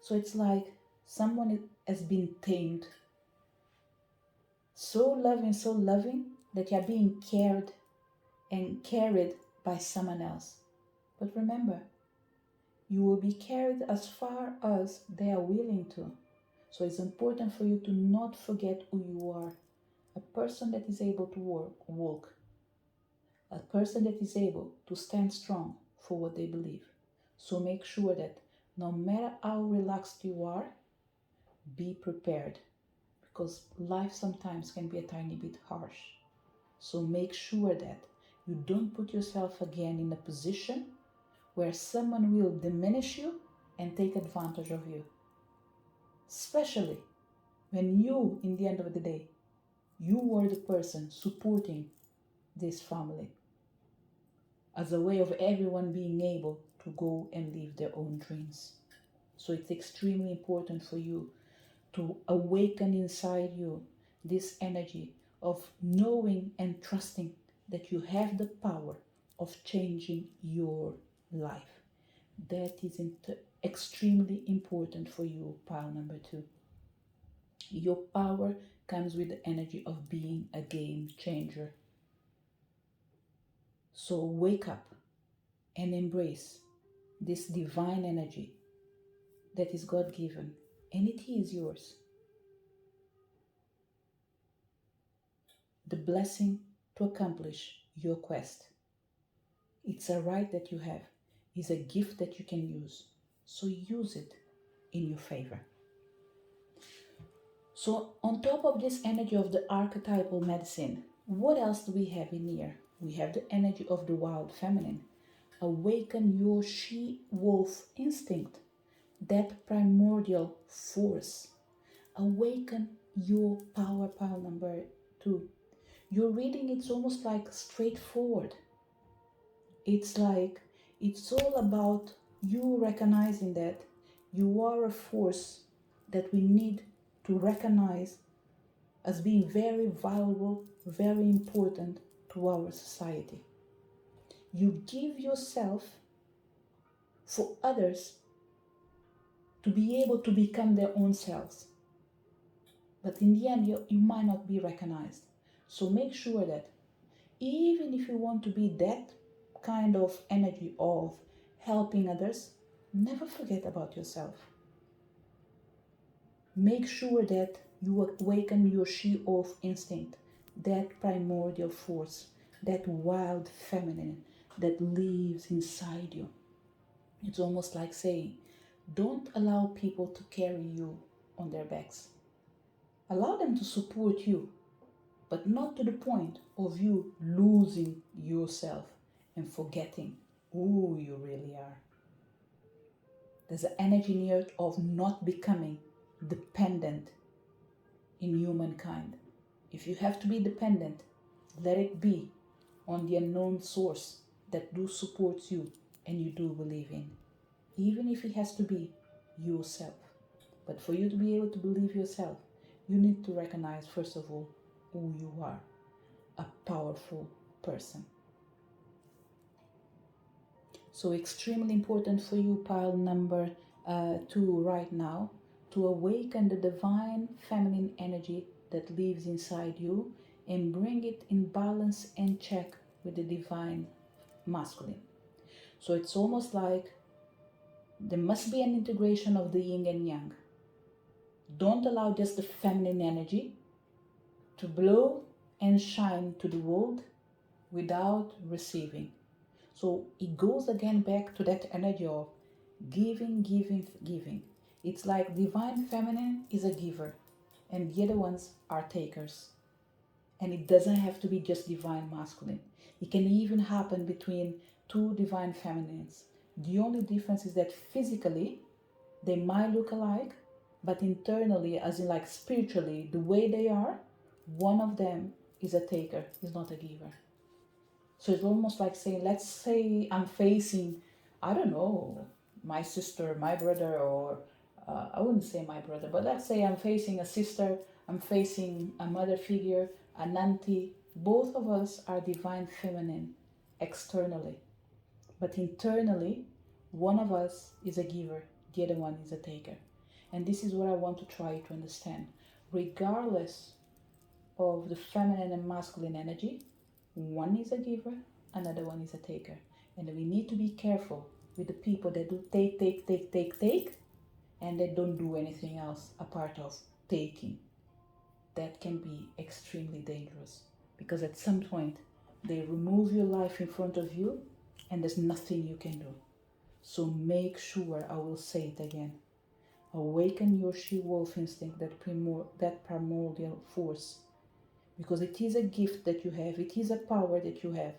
So it's like someone has been tamed. So loving that you're being cared and carried by someone else. But remember, you will be carried as far as they are willing to. So it's important for you to not forget who you are. A person that is able to walk. A person that is able to stand strong for what they believe. So make sure that no matter how relaxed you are, be prepared. Because life sometimes can be a tiny bit harsh. So make sure that you don't put yourself again in a position where someone will diminish you and take advantage of you. Especially when you, in the end of the day, you were the person supporting this family as a way of everyone being able to go and live their own dreams. So it's extremely important for you to awaken inside you this energy of knowing and trusting that you have the power of changing your life. That is extremely important for you, pile number 2. Your power comes with the energy of being a game changer. So wake up, and embrace this divine energy that is God given, and it is yours. The blessing to accomplish your quest. It's a right that you have, it's a gift that you can use. So use it in your favor. So, on top of this energy of the archetypal medicine, what else do we have in here? We have the energy of the wild feminine. Awaken your she wolf instinct, that primordial force. Awaken your power pile number 2. Your reading, it's almost like straightforward. It's like it's all about you recognizing that you are a force that we need to recognize as being very valuable, very important to our society. You give yourself for others to be able to become their own selves. But in the end, you might not be recognized. So make sure that even if you want to be that kind of energy of helping others, never forget about yourself. Make sure that you awaken your she-wolf instinct, that primordial force, that wild feminine that lives inside you. It's almost like saying, don't allow people to carry you on their backs. Allow them to support you, but not to the point of you losing yourself and forgetting who you really are. There's an energy near of not becoming dependent in humankind. If you have to be dependent, let it be on the unknown source that do supports you and you do believe in. Even if it has to be yourself. But for you to be able to believe yourself, you need to recognize, first of all, who you are. A powerful person. So extremely important for you, pile number 2 right now, to awaken the divine feminine energy that lives inside you and bring it in balance and check with the divine masculine. So it's almost like there must be an integration of the yin and yang. Don't allow just the feminine energy to blow and shine to the world without receiving. So it goes again back to that energy of giving, giving, giving. It's like divine feminine is a giver and the other ones are takers. And it doesn't have to be just divine masculine. It can even happen between two divine feminines. The only difference is that physically they might look alike, but internally, as in like spiritually, the way they are, one of them is a taker, is not a giver. So it's almost like saying, let's say I'm facing, I don't know, my sister, my brother, or I wouldn't say my brother, but let's say I'm facing a sister, I'm facing a mother figure, an auntie. Both of us are divine feminine externally. But internally, one of us is a giver, the other one is a taker. And this is what I want to try to understand. Regardless of the feminine and masculine energy, one is a giver, another one is a taker. And we need to be careful with the people that do take, and they don't do anything else apart of taking. That can be extremely dangerous because at some point they remove your life in front of you and there's nothing you can do. So make sure, I will say it again, awaken your she-wolf instinct, that primordial force, because it is a gift that you have, it is a power that you have,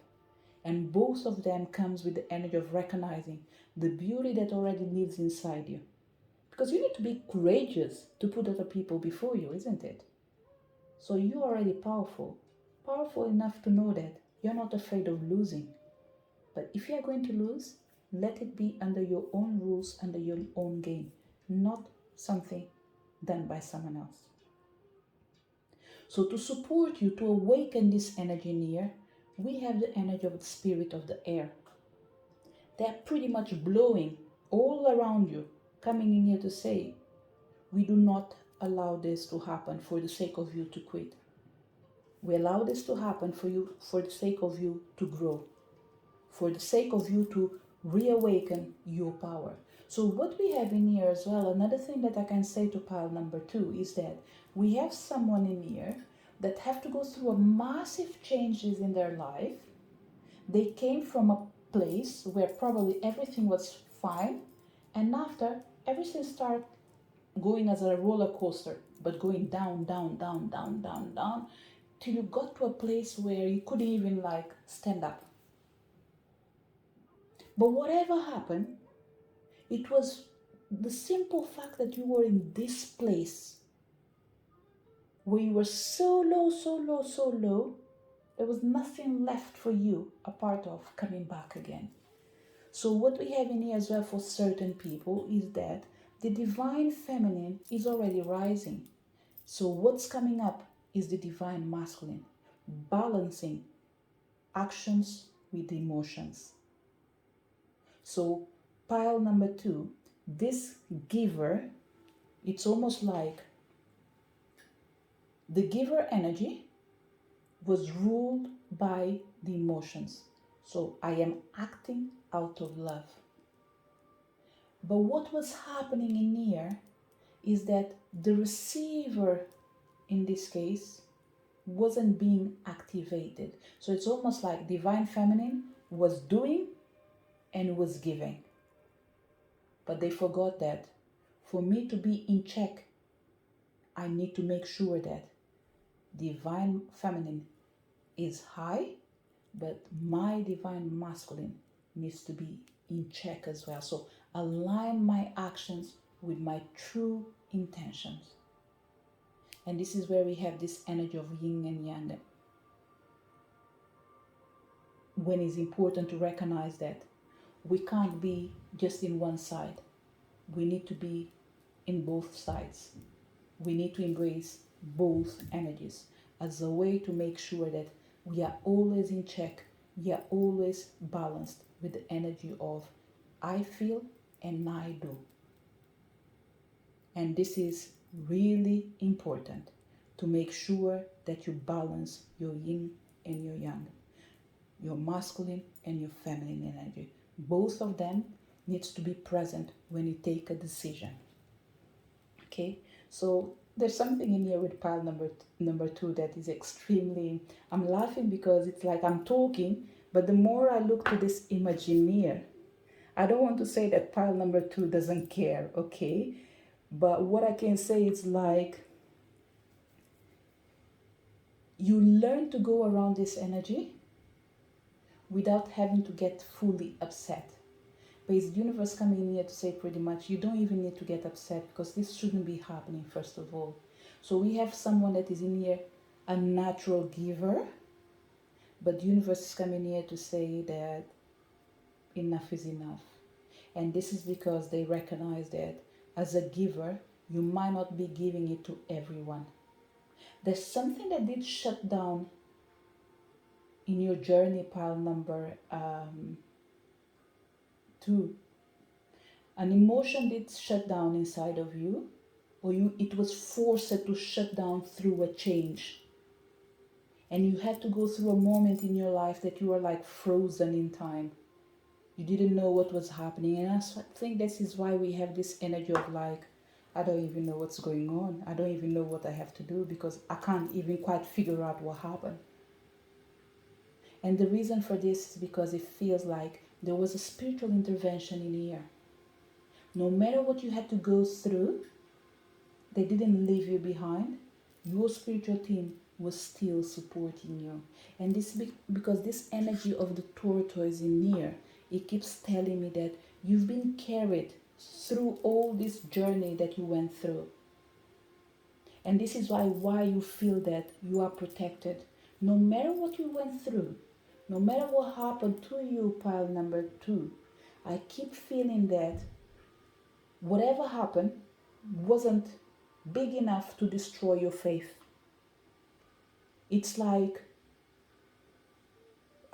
and both of them comes with the energy of recognizing the beauty that already lives inside you. Because you need to be courageous to put other people before you, isn't it? So you're already powerful enough to know that you're not afraid of losing. But if you're going to lose, let it be under your own rules, under your own game, not something done by someone else. So to support you, to awaken this energy in here, we have the energy of the spirit of the air. They're pretty much blowing all around you, coming in here to say, we do not allow this to happen for the sake of you to quit. We allow this to happen for you, for the sake of you to grow, for the sake of you to reawaken your power. So what we have in here as well, another thing that I can say to pile number 2 is that we have someone in here that have to go through a massive changes in their life. They came from a place where probably everything was fine, and after everything started going as a roller coaster, but going down, down, down, down, down, down, till you got to a place where you couldn't even like stand up. But whatever happened, it was the simple fact that you were in this place where you were so low, so low, so low, there was nothing left for you apart of coming back again. So what we have in here as well for certain people is that the divine feminine is already rising. So what's coming up is the divine masculine, balancing actions with emotions. So pile number 2, this giver, it's almost like the giver energy was ruled by the emotions. So I am acting out of love. But what was happening in here is that the receiver in this case wasn't being activated. So it's almost like divine feminine was doing and was giving. But they forgot that for me to be in check, I need to make sure that divine feminine is high, but my divine masculine needs to be in check as well. So align my actions with my true intentions. And this is where we have this energy of yin and yang. When it's important to recognize that we can't be just in one side. We need to be in both sides. We need to embrace both energies as a way to make sure that we are always in check, we are always balanced with the energy of I feel and I do. And this is really important to make sure that you balance your yin and your yang, your masculine and your feminine energy. Both of them needs to be present when you take a decision. Okay, so there's something in here with pile number 2 that is extremely, I'm laughing because it's like I'm talking, but the more I look to this image in here, I don't want to say that pile number 2 doesn't care, okay? But what I can say is like, you learn to go around this energy without having to get fully upset. But it's the universe coming in here to say pretty much, you don't even need to get upset because this shouldn't be happening first of all. So we have someone that is in here, a natural giver, but the universe is coming here to say that enough is enough. And this is because they recognize that as a giver, you might not be giving it to everyone. There's something that did shut down in your journey, pile number 2. An emotion did shut down inside of you, or it was forced to shut down through a change. And you had to go through a moment in your life that you were like frozen in time. You didn't know what was happening. And I think this is why we have this energy of like, I don't even know what's going on. I don't even know what I have to do because I can't even quite figure out what happened. And the reason for this is because it feels like there was a spiritual intervention in here. No matter what you had to go through, they didn't leave you behind. Your spiritual team was still supporting you. And this because this energy of the tortoise in here, it keeps telling me that you've been carried through all this journey that you went through. And this is why you feel that you are protected. No matter what you went through, no matter what happened to you, pile number 2, I keep feeling that whatever happened wasn't big enough to destroy your faith. It's like,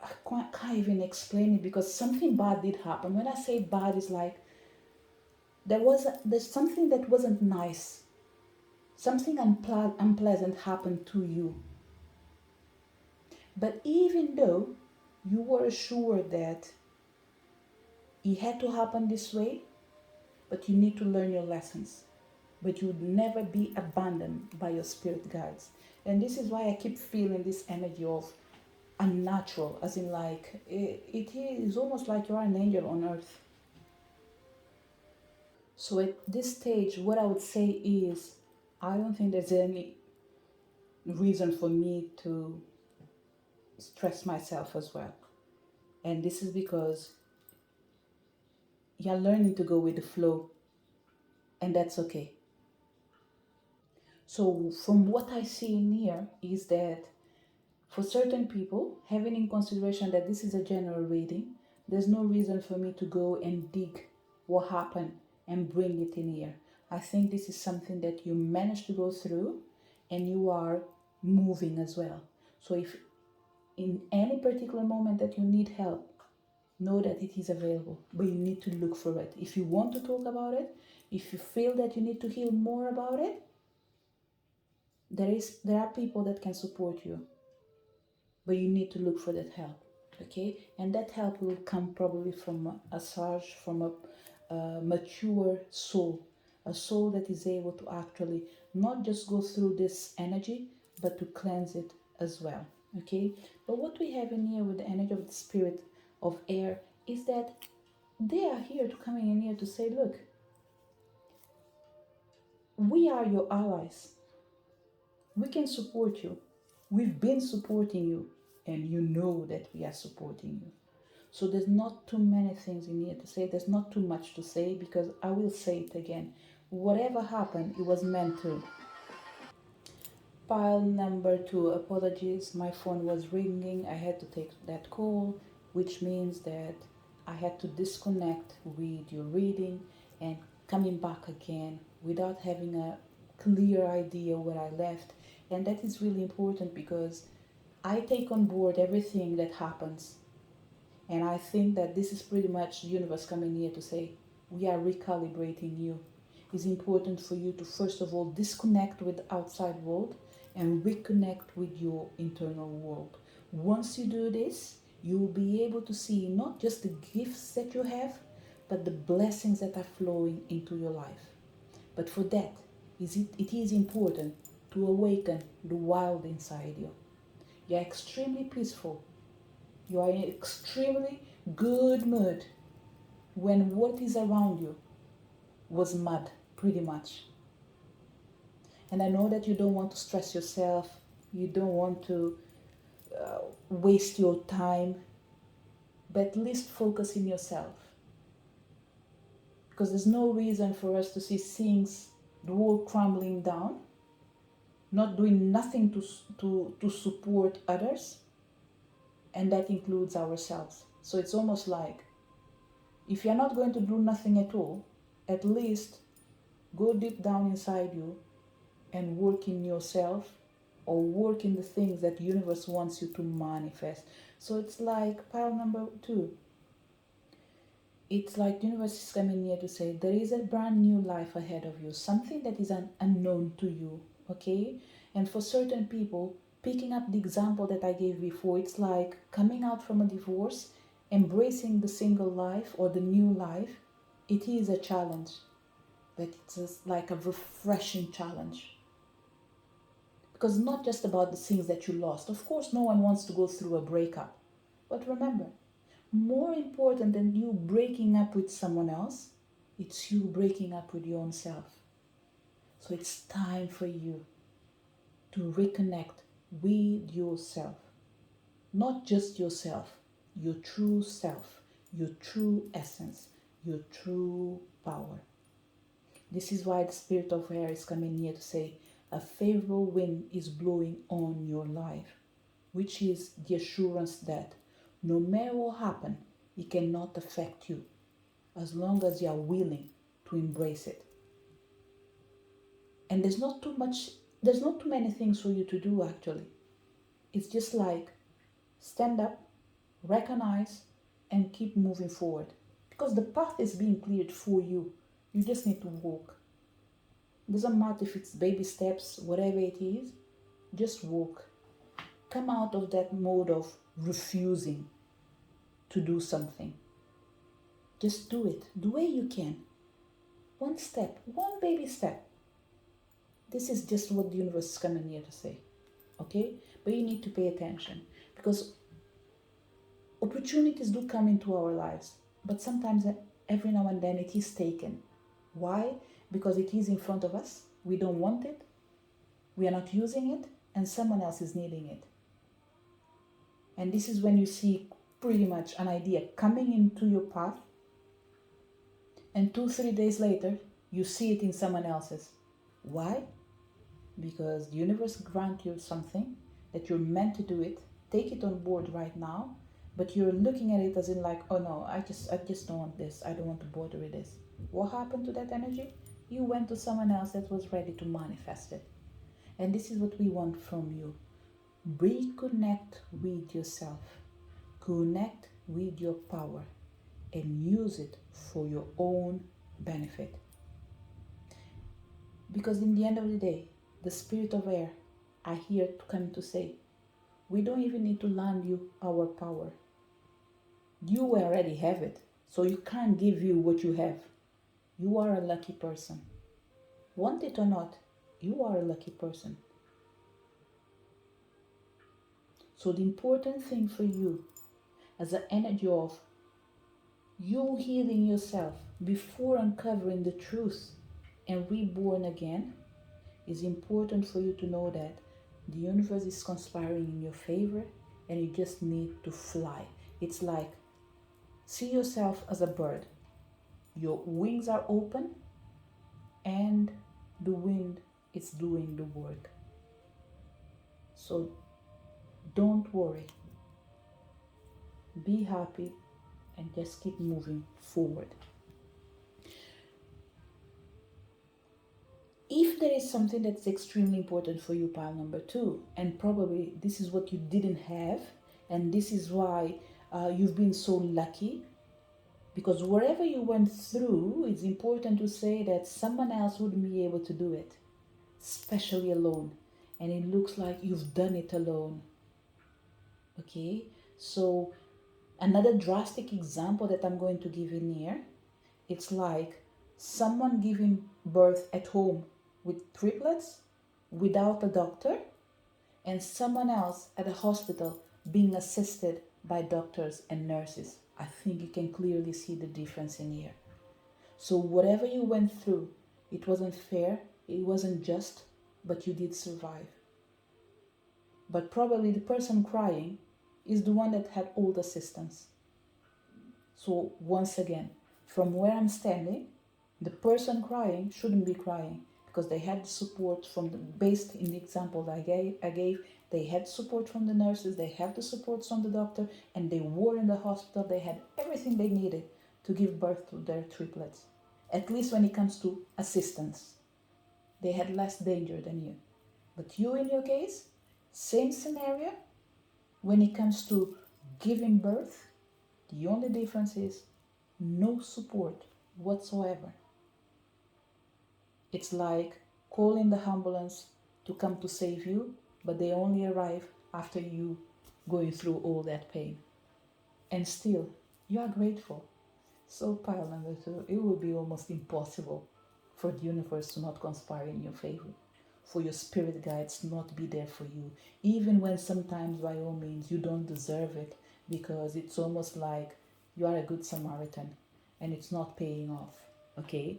I can't even explain it because something bad did happen. When I say bad, it's like there's something that wasn't nice. Something unpleasant happened to you. But even though you were assured that It had to happen this way, but you need to learn your lessons. But you would never be abandoned by your spirit guides. And this is why I keep feeling this energy of unnatural, as in like it is almost like you are an angel on earth. So at this stage, what I would say is, I don't think there's any reason for me to stress myself as well. And this is because you're learning to go with the flow, and that's okay. So, from what I see in here, is that for certain people, having in consideration that this is a general reading, there's no reason for me to go and dig what happened and bring it in here. I think this is something that you managed to go through and you are moving as well. So, if in any particular moment that you need help, know that it is available, but you need to look for it. If you want to talk about it, if you feel that you need to heal more about it, there are people that can support you, but you need to look for that help. Okay, and that help will come probably from a sage, from a mature soul, a soul that is able to actually not just go through this energy, but to cleanse it as well. Okay, but what we have in here with the energy of the spirit of air is that they are here to come in here to say, look, we are your allies. We can support you. We've been supporting you, and you know that we are supporting you. So there's not too many things in here to say. There's not too much to say, because I will say it again. Whatever happened, it was meant to. Pile number 2, apologies. My phone was ringing. I had to take that call, which means that I had to disconnect with your reading and coming back again without having a clear idea where I left. And that is really important, because I take on board everything that happens. And I think that this is pretty much the universe coming here to say, we are recalibrating you. It's important for you to first of all disconnect with the outside world and reconnect with your internal world. Once you do this, you will be able to see not just the gifts that you have, but the blessings that are flowing into your life. But for that, it is important to awaken the wild inside you. You're extremely peaceful. You are in extremely good mood when what is around you was mud, pretty much. And I know that you don't want to stress yourself, you don't want to waste your time, but at least focus in yourself. Because there's no reason for us to see things, the world crumbling down, not doing nothing to support others, and that includes ourselves. So it's almost like, if you're not going to do nothing at all, at least go deep down inside you and work in yourself, or work in the things that the universe wants you to manifest. So it's like pile number 2. It's like the universe is coming here to say, there is a brand new life ahead of you, something that is unknown to you, okay? And for certain people, picking up the example that I gave before, it's like coming out from a divorce, embracing the single life or the new life. It is a challenge, but it's just like a refreshing challenge. Because not just about the things that you lost. Of course, no one wants to go through a breakup. But remember, more important than you breaking up with someone else, it's you breaking up with your own self. So it's time for you to reconnect with yourself. Not just yourself, your true self, your true essence, your true power. This is why the spirit of air is coming here to say, a favorable wind is blowing on your life, which is the assurance that no matter what happens, it cannot affect you, as long as you are willing to embrace it. And there's not too many things for you to do actually. It's just like stand up, recognize, and keep moving forward. Because the path is being cleared for you. You just need to walk. It doesn't matter if it's baby steps, whatever it is, just walk. Come out of that mode of refusing to do something. Just do it the way you can. One step, one baby step. This is just what the universe is coming here to say. Okay? But you need to pay attention, because opportunities do come into our lives, but sometimes every now and then it is taken. Why? Because it is in front of us. We don't want it. We are not using it, and someone else is needing it. And this is when you see pretty much an idea coming into your path, and 2-3 days later, you see it in someone else's. Why? Because the universe grants you something that you're meant to do it, take it on board right now, but you're looking at it as in like, oh no, I just don't want this. I don't want to bother with this. What happened to that energy? You went to someone else that was ready to manifest it. And this is what we want from you. Reconnect with yourself. Connect with your power and use it for your own benefit. Because in the end of the day, the spirit of air are here to come to say, we don't even need to lend you our power. You already have it, so you can't give you what you have. You are a lucky person. Want it or not, you are a lucky person. So the important thing for you, as an energy of you healing yourself before uncovering the truth and reborn again, is important for you to know that the universe is conspiring in your favor, and you just need to fly. It's like, see yourself as a bird. Your wings are open and the wind is doing the work. So don't worry. Be happy and just keep moving forward. If there is something that's extremely important for you, pile number 2, and probably this is what you didn't have, and this is why you've been so lucky, because wherever you went through, it's important to say that someone else wouldn't be able to do it, especially alone. And it looks like you've done it alone. Okay, so another drastic example that I'm going to give in here, it's like someone giving birth at home with triplets without a doctor, and someone else at a hospital being assisted by doctors and nurses. I think you can clearly see the difference in here. So whatever you went through, it wasn't fair, it wasn't just, but you did survive. But probably the person crying is the one that had all the assistance. So once again, from where I'm standing, the person crying shouldn't be crying, because they had support from based in the example I gave, they had support from the nurses, they have the support from the doctor, and they were in the hospital, they had everything they needed to give birth to their triplets. At least when it comes to assistance, they had less danger than you. But you, in your case, same scenario. When it comes to giving birth, the only difference is no support whatsoever. It's like calling the ambulance to come to save you, but they only arrive after you going through all that pain. And still, you are grateful. So pile number 2, it would be almost impossible for the universe to not conspire in your favor, for your spirit guides not be there for you, even when sometimes by all means you don't deserve it, because it's almost like you are a good Samaritan and it's not paying off. Okay?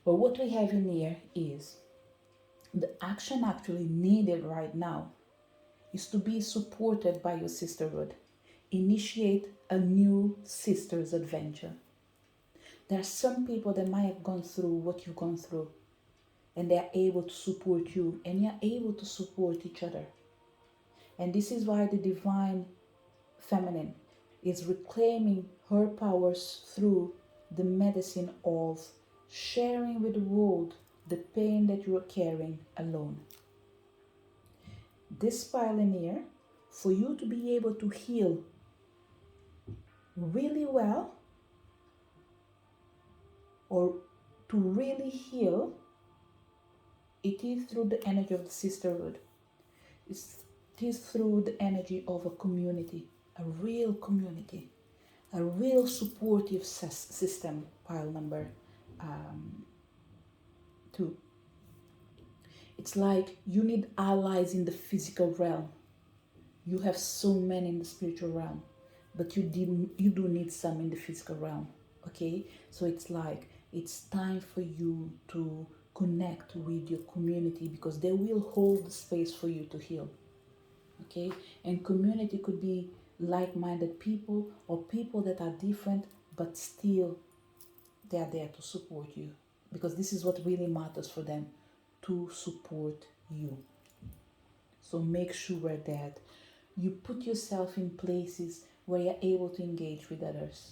But what we have in here is the action actually needed right now is to be supported by your sisterhood. Initiate a new sister's adventure. There are some people that might have gone through what you've gone through, and they are able to support you, and you're able to support each other. And this is why the divine feminine is reclaiming her powers through the medicine of sharing with the world the pain that you are carrying alone. This pioneer, for you to be able to heal really well, or to really heal, it is through the energy of the sisterhood. It is through the energy of a community, a real community. a real supportive system, pile number um, 2. It's like you need allies in the physical realm. You have so many in the spiritual realm, but you do need some in the physical realm. Okay, so it's like it's time for you to connect with your community, because they will hold the space for you to heal. Okay, and community could be like-minded people or people that are different, but still they are there to support you, because this is what really matters for them, to support you. So make sure that you put yourself in places where you're able to engage with others.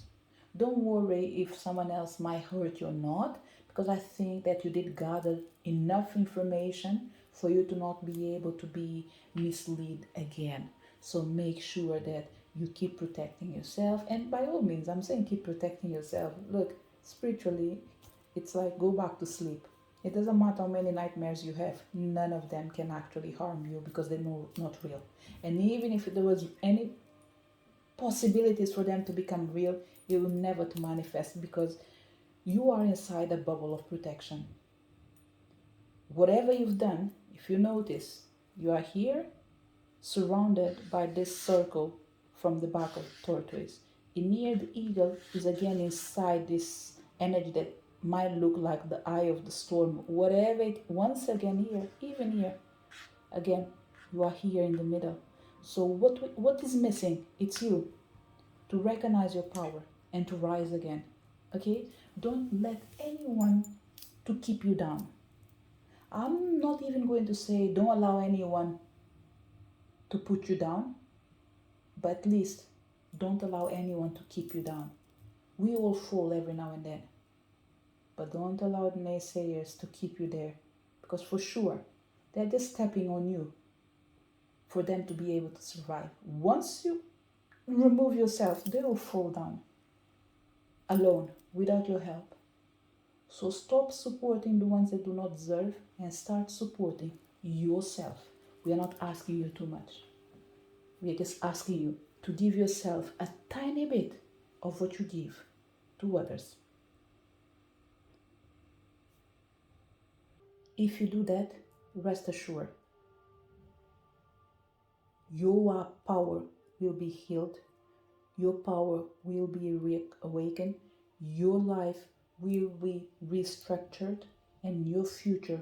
Don't worry if someone else might hurt you or not, because I think that you did gather enough information for you to not be able to be misled again. So make sure that you keep protecting yourself. And by all means, I'm saying keep protecting yourself. Look, spiritually, it's like go back to sleep. It doesn't matter how many nightmares you have, none of them can actually harm you, because they're not real. And even if there was any possibilities for them to become real, it will never to manifest, because you are inside a bubble of protection. Whatever you've done, if you notice, you are here surrounded by this circle from the back of the tortoise. And near the eagle is again inside this energy that might look like the eye of the storm. Whatever it, once again here, even here, again, you are here in the middle. So what is missing? It's you to recognize your power and to rise again. Okay? Don't let anyone to keep you down. I'm not even going to say don't allow anyone to put you down, but at least don't allow anyone to keep you down. We all fall every now and then, but don't allow the naysayers to keep you there, because for sure they're just stepping on you for them to be able to survive. Once you remove yourself, they will fall down alone without your help. So stop supporting the ones that do not deserve and start supporting yourself. We are not asking you too much. We are just asking you to give yourself a tiny bit of what you give to others. If you do that, rest assured, your power will be healed, your power will be reawakened, your life will be restructured, and your future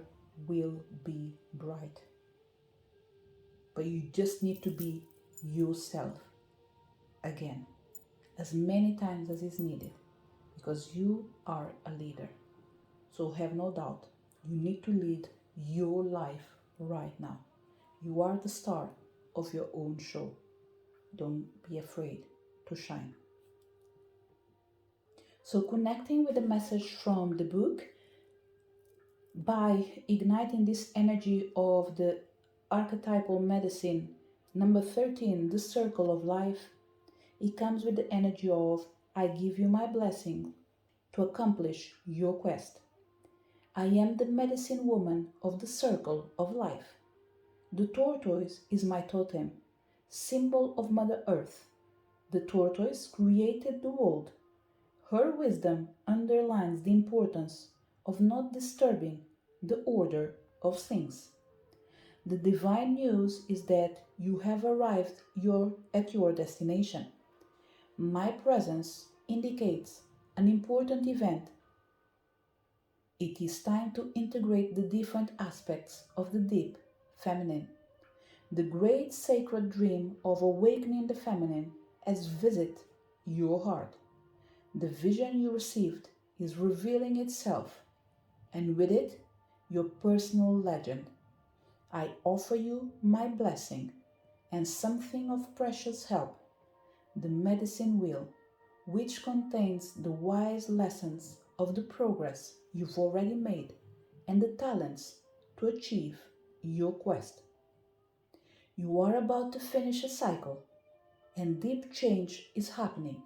will be bright. But you just need to be yourself again, as many times as is needed, because you are a leader. So have no doubt, you need to lead your life right now. You are the star of your own show. Don't be afraid to shine. So connecting with the message from the book by igniting this energy of the archetypal medicine, number 13, the circle of life, it comes with the energy of I give you my blessing to accomplish your quest. I am the medicine woman of the circle of life. The tortoise is my totem, symbol of Mother Earth. The tortoise created the world. Her wisdom underlines the importance of not disturbing the order of things. The divine news is that you have arrived at your destination. My presence indicates an important event. It is time to integrate the different aspects of the deep feminine. The great sacred dream of awakening the feminine has visited your heart. The vision you received is revealing itself, and with it, your personal legend. I offer you my blessing and something of precious help, the medicine wheel, which contains the wise lessons of the progress you've already made and the talents to achieve your quest. You are about to finish a cycle, and deep change is happening.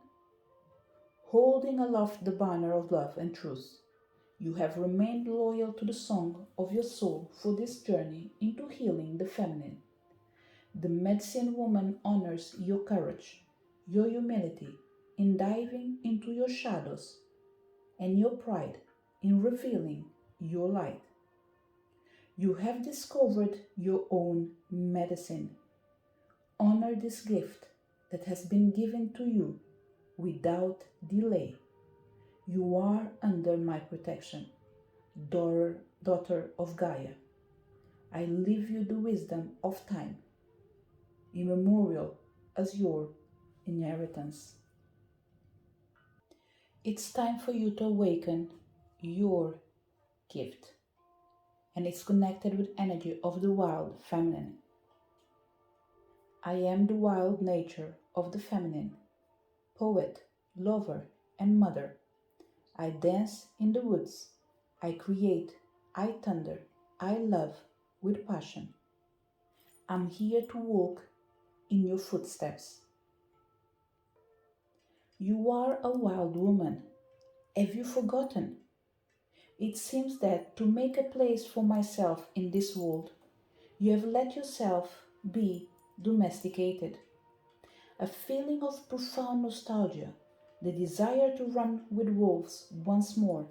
Holding aloft the banner of love and truth, you have remained loyal to the song of your soul for this journey into healing the feminine. The medicine woman honors your courage, your humility, in diving into your shadows and your pride in revealing your light. You have discovered your own medicine. Honor this gift that has been given to you without delay. You are under my protection, daughter of Gaia. I leave you the wisdom of time, immemorial as your inheritance. It's time for you to awaken your gift, and it's connected with energy of the wild feminine. I am the wild nature of the feminine, poet, lover, and mother. I dance in the woods. I create. I thunder. I love with passion. I'm here to walk in your footsteps. You are a wild woman. Have you forgotten? It seems that to make a place for myself in this world, you have let yourself be domesticated. A feeling of profound nostalgia, the desire to run with wolves once more,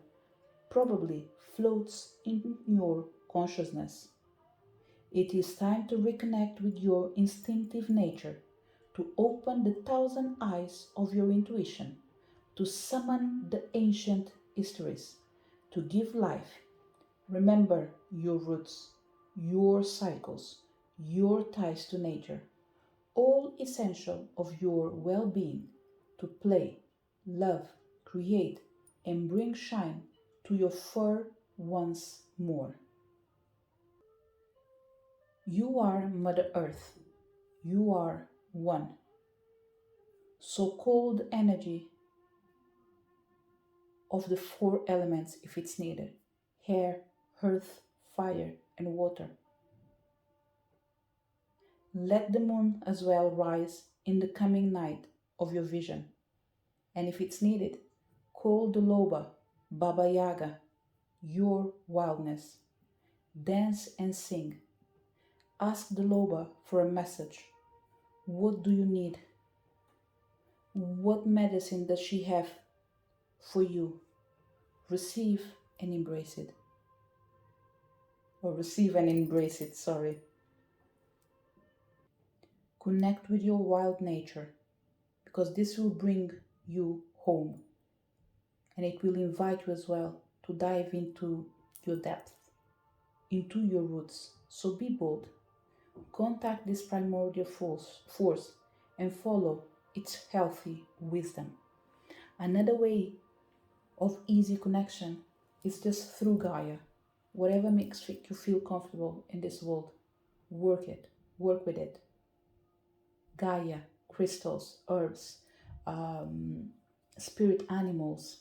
probably floats in your consciousness. It is time to reconnect with your instinctive nature, to open the thousand eyes of your intuition, to summon the ancient histories, to give life. Remember your roots, your cycles, your ties to nature, all essential of your well-being, to play, love, create, and bring shine to your fur once more. You are Mother Earth. You are one. So call the energy of the four elements if it's needed: air, earth, fire, and water. Let the moon as well rise in the coming night of your vision. And if it's needed, call the Loba, Baba Yaga, your wildness. Dance and sing. Ask the Loba for a message. What do you need? What medicine does she have for you? Receive and embrace it. Or receive and embrace it, sorry. Connect with your wild nature, because this will bring you home. And it will invite you as well to dive into your depth, into your roots. So be bold. Contact this primordial force and follow its healthy wisdom. Another way of easy connection is just through Gaia. Whatever makes you feel comfortable in this world, work with it. Gaia, crystals, herbs, spirit animals,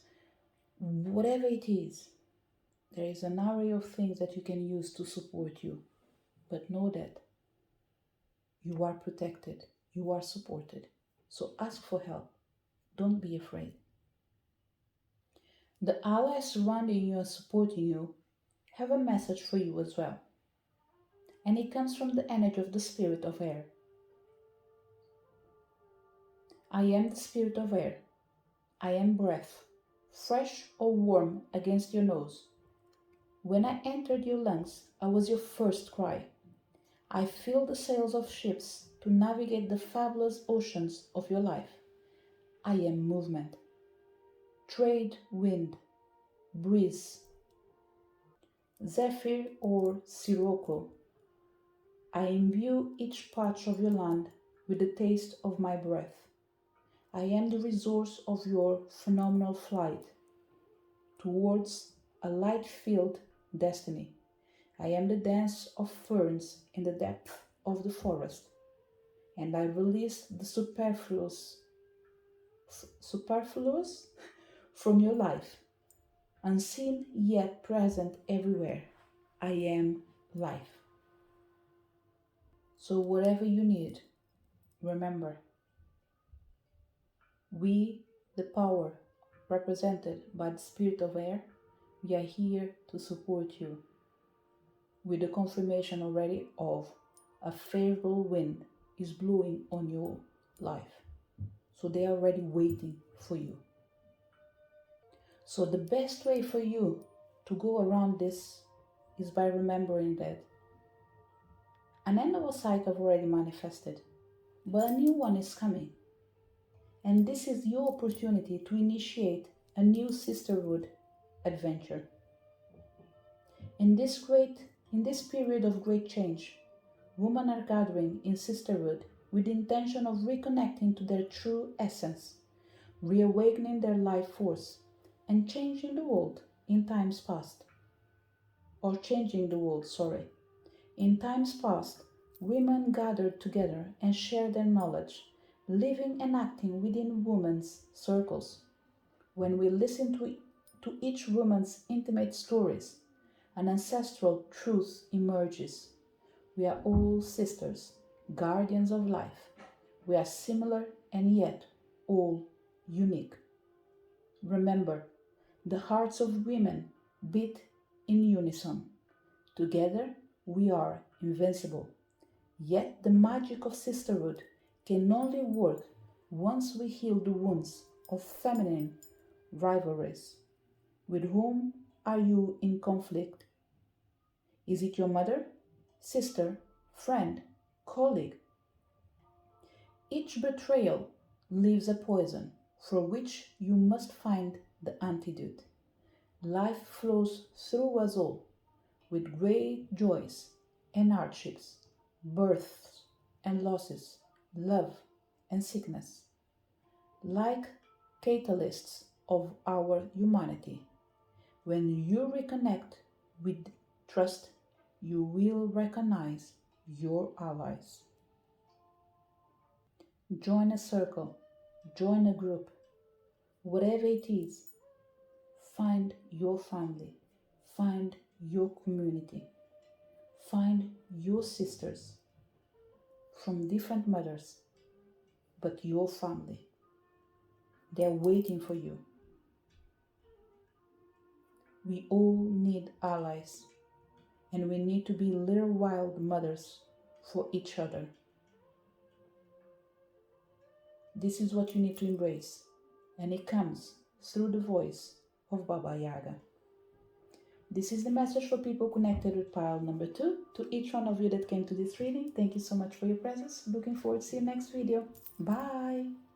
whatever it is, there is an array of things that you can use to support you. But know that you are protected, you are supported. So ask for help. Don't be afraid. The allies surrounding you and supporting you have a message for you as well. And it comes from the energy of the spirit of air. I am the spirit of air. I am breath, fresh or warm against your nose. When I entered your lungs, I was your first cry. I filled the sails of ships to navigate the fabulous oceans of your life. I am movement. Trade, wind, breeze, zephyr or sirocco. I imbue each patch of your land with the taste of my breath. I am the resource of your phenomenal flight towards a light-filled destiny. I am the dance of ferns in the depth of the forest, and I release the superfluous from your life, unseen yet present everywhere. I am life. So whatever you need, remember, we, the power represented by the spirit of air, we are here to support you with the confirmation already of a favorable wind is blowing on your life. So they are already waiting for you. So the best way for you to go around this is by remembering that an end of a cycle already manifested, but a new one is coming. And this is your opportunity to initiate a new sisterhood adventure. In this period of great change, women are gathering in sisterhood with the intention of reconnecting to their true essence, reawakening their life force, and changing the world in times past. Or changing the world, sorry. In times past, women gathered together and shared their knowledge, living and acting within women's circles. When we listen to each woman's intimate stories, an ancestral truth emerges. We are all sisters, guardians of life. We are similar and yet all unique. Remember, the hearts of women beat in unison. Together, we are invincible. Yet the magic of sisterhood can only work once we heal the wounds of feminine rivalries. With whom are you in conflict? Is it your mother, sister, friend, colleague? Each betrayal leaves a poison for which you must find the antidote. Life flows through us all with great joys and hardships, births and losses, love and sickness. Like catalysts of our humanity, when you reconnect with trust, you will recognize your allies. Join a circle, join a group, whatever it is. Find your family, find your community, find your sisters from different mothers, but your family. They're waiting for you. We all need allies, and we need to be little wild mothers for each other. This is what you need to embrace, and it comes through the voice of Baba Yaga. This is the message for people connected with pile number 2. To each one of you that came to this reading, thank you so much for your presence. Looking forward to see you next video. Bye!